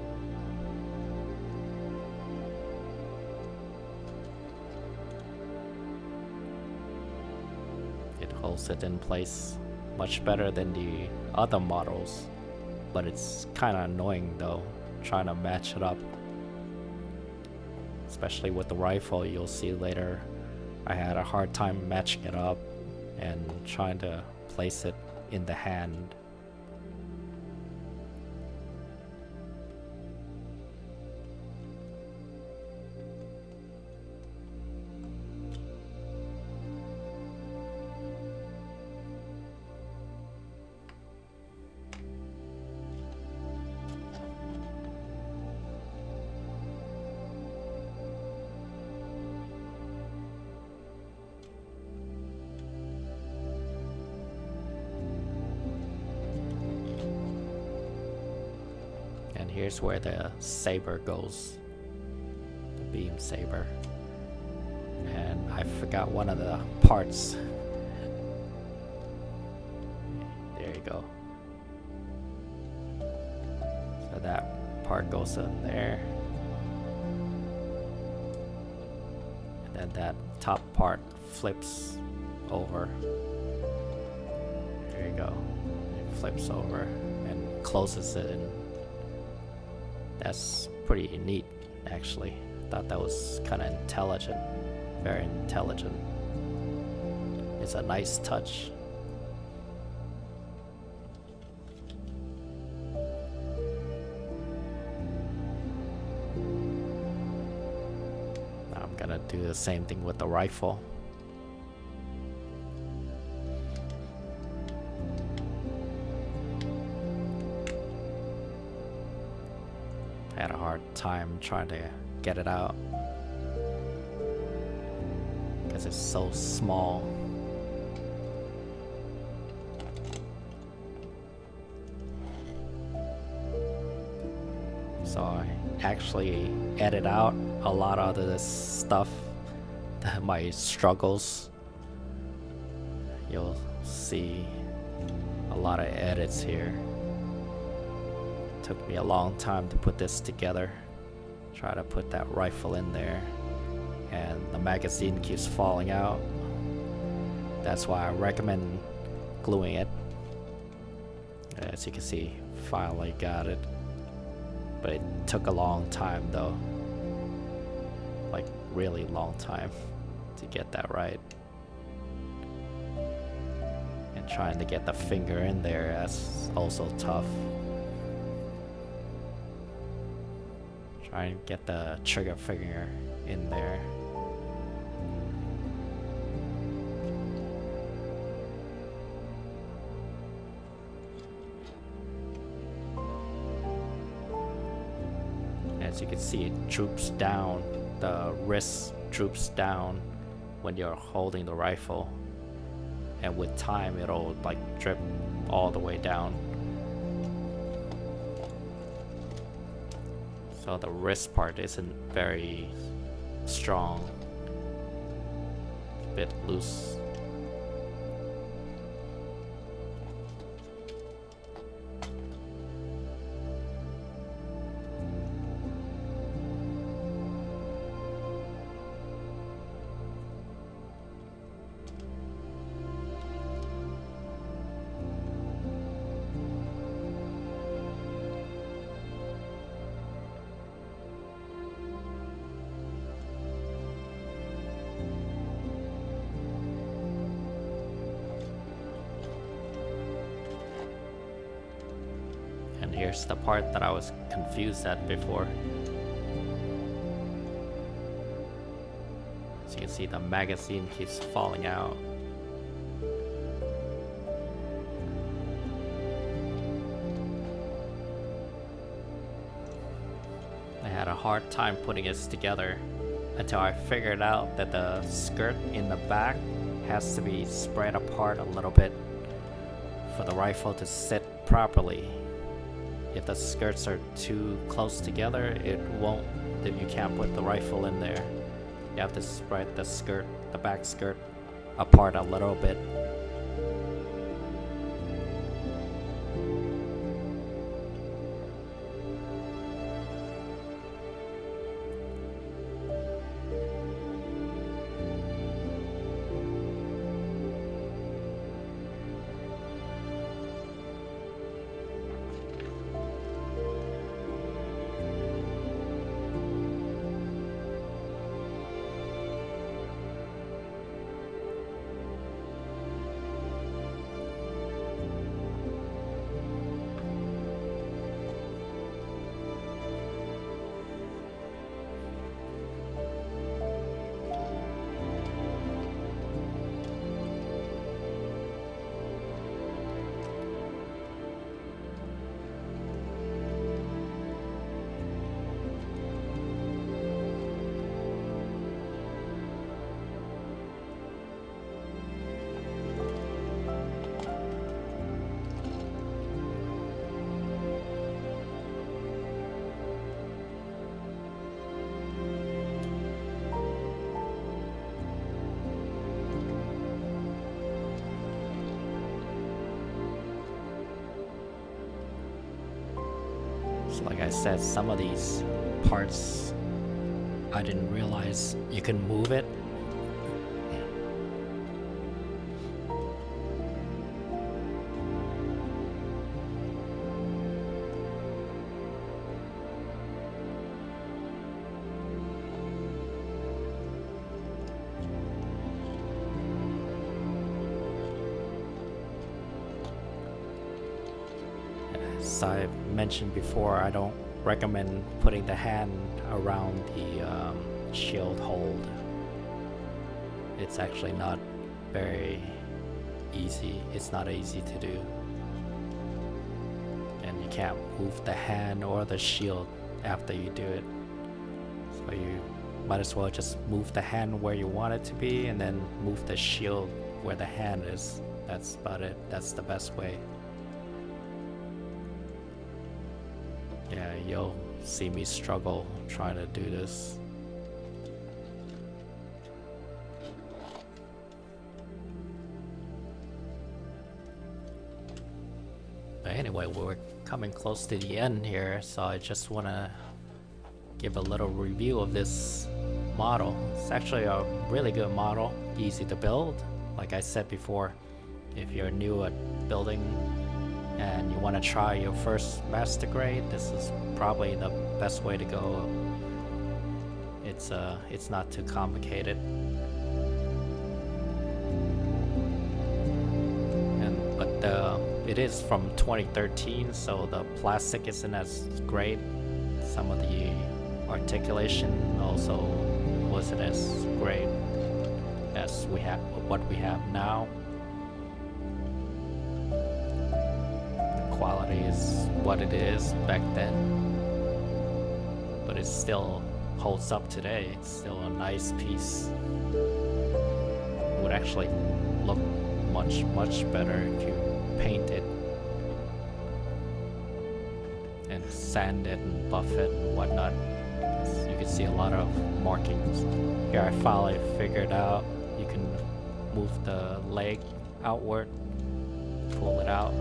It holds it in place much better than the other models, but it's kind of annoying though, trying to match it up. Especially with the rifle, you'll see later, I had a hard time matching it up and trying to place it in the hand. And here's where the saber goes, the beam saber. And I forgot one of the parts. There you go. So that part goes in there. And then that top part flips over. There you go. It flips over and closes it in. That's pretty neat, actually. Thought that was kind of intelligent. Very intelligent. It's a nice touch. Now I'm gonna do the same thing with the rifle. I had a hard time trying to get it out because it's so small. So I actually edit out a lot of this stuff, my struggles. You'll see a lot of edits here. Took me a long time to put this together. Try to put that rifle in there, and the magazine keeps falling out. That's why I recommend gluing it. As you can see, finally got it. But it took a long time though. Like really long time to get that right. And trying to get the finger in there, that's also tough. Try and get the trigger finger in there. As you can see, it droops down. The wrist droops down when you're holding the rifle, and with time it'll like drip all the way down. So the wrist part isn't very strong. It's a bit loose. And here's the part that I was confused at before. As you can see, the magazine keeps falling out. I had a hard time putting this together until I figured out that the skirt in the back has to be spread apart a little bit for the rifle to sit properly. If the skirts are too close together, it won't, you can't put the rifle in there. You have to spread the skirt, the back skirt, apart a little bit. So like I said, some of these parts I didn't realize you can move it. As I mentioned before, I don't recommend putting the hand around the shield hold. It's actually not very easy. It's not easy to do. And you can't move the hand or the shield after you do it. So you might as well just move the hand where you want it to be and then move the shield where the hand is. That's about it. That's the best way. Yeah, you'll see me struggle trying to do this. But anyway, we're coming close to the end here, so I just want to give a little review of this model. It's actually a really good model, easy to build. Like I said before, if you're new at building and you want to try your first Master Grade, this is probably the best way to go. It's not too complicated. But it is from 2013, so the plastic isn't as great. Some of the articulation also wasn't as great as what we have now. Quality is what it is back then, but it still holds up today. It's still a nice piece. It would actually look much better if you paint it and sand it and buff it and whatnot. You can see a lot of markings. Here I finally figured out you can move the leg outward, pull it out,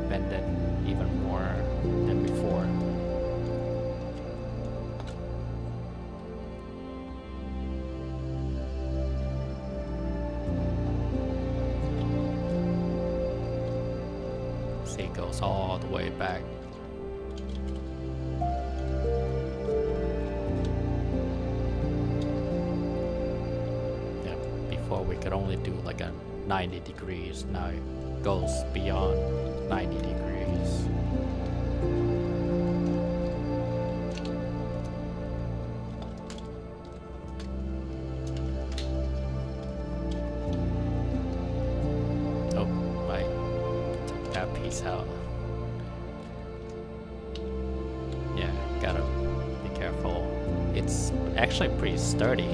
bend it even more than before. See, it goes all the way back. Yeah, before we could only do like a 90 degrees, now it goes beyond 90 degrees. Oh, I took that piece out. Yeah, gotta be careful. It's actually pretty sturdy.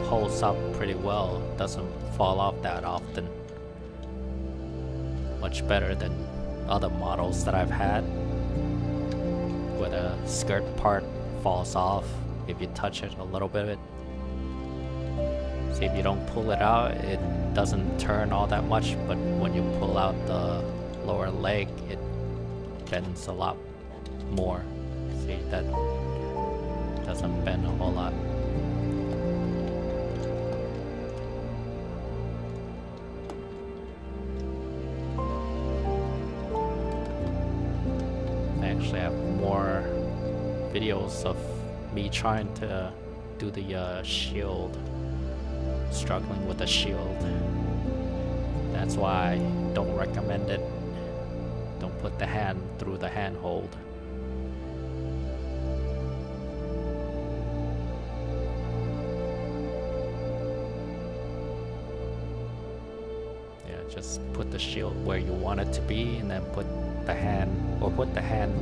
Holds up pretty well. Doesn't fall off that often. Much better than other models that I've had, where the skirt part falls off if you touch it a little bit. See, if you don't pull it out, it doesn't turn all that much, but when you pull out the lower leg, it bends a lot more. See, that doesn't bend a whole lot. Actually have more videos of me trying to do the shield, struggling with the shield. That's why I don't recommend it. Don't put the hand through the handhold. Yeah, just put the shield where you want it to be, and then put the hand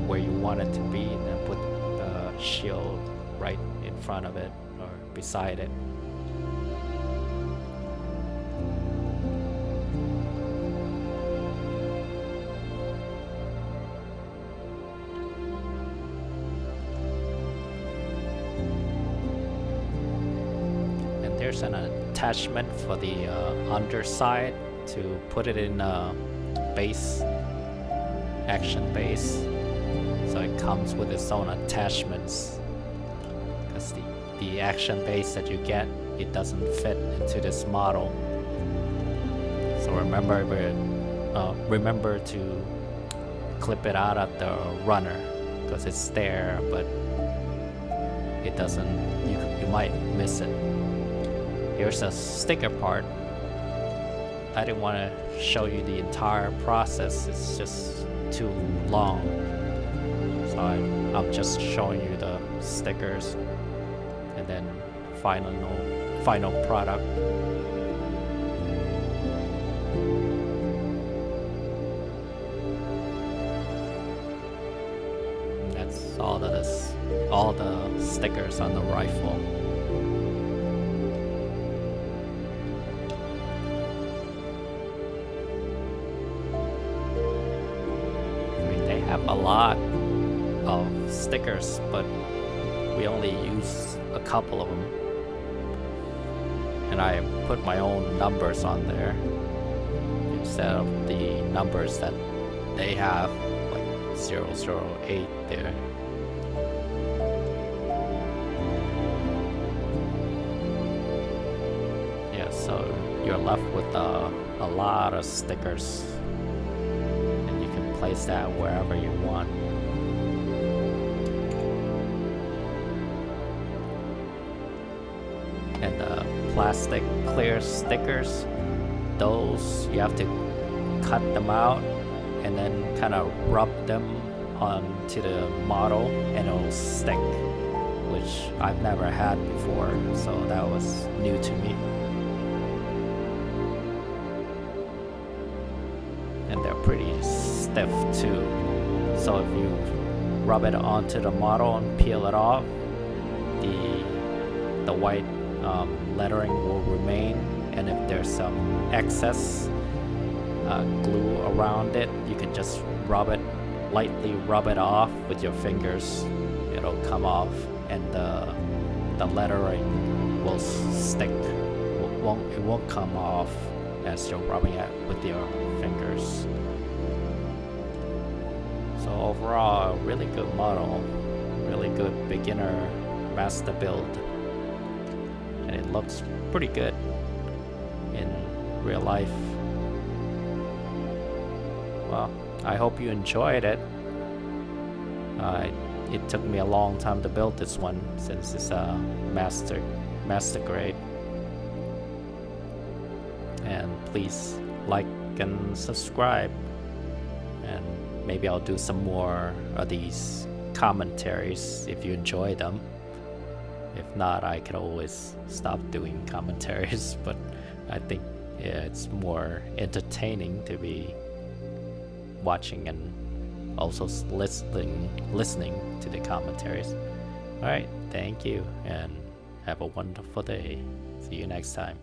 where you want it to be, and then put the shield right in front of it or beside it. And there's an attachment for the underside to put it in base, action base, so it it comes with its own attachments, because the action base that you get, it doesn't fit into this model. So remember to clip it out of the runner, because it's there, but it doesn't, you might miss it. Here's a sticker part. I didn't want to show you the entire process, it's just too long. So I'm just showing you the stickers and then final product. That's all the stickers on the rifle. A lot of stickers, but we only use a couple of them, and I put my own numbers on there instead of the numbers that they have, like 008 there. Yeah, so you're left with a lot of stickers. Place that wherever you want. And the plastic clear stickers, those you have to cut them out and then kind of rub them onto the model and it'll stick, which I've never had before, so that was new to me. And they're pretty stiff too, so if you rub it onto the model and peel it off, the white lettering will remain, and if there's some excess glue around it, you can just lightly rub it off with your fingers. It'll come off, and the lettering will stick. It won't come off as you're rubbing it with your fingers. So overall, really good model, really good beginner master build, and it looks pretty good in real life. Well, I hope you enjoyed it. It took me a long time to build this one since it's a master grade. And please like and subscribe, and maybe I'll do some more of these commentaries if you enjoy them. If not, I could always stop doing commentaries, but I think it's more entertaining to be watching and also listening to the commentaries. Alright, thank you and have a wonderful day. See you next time.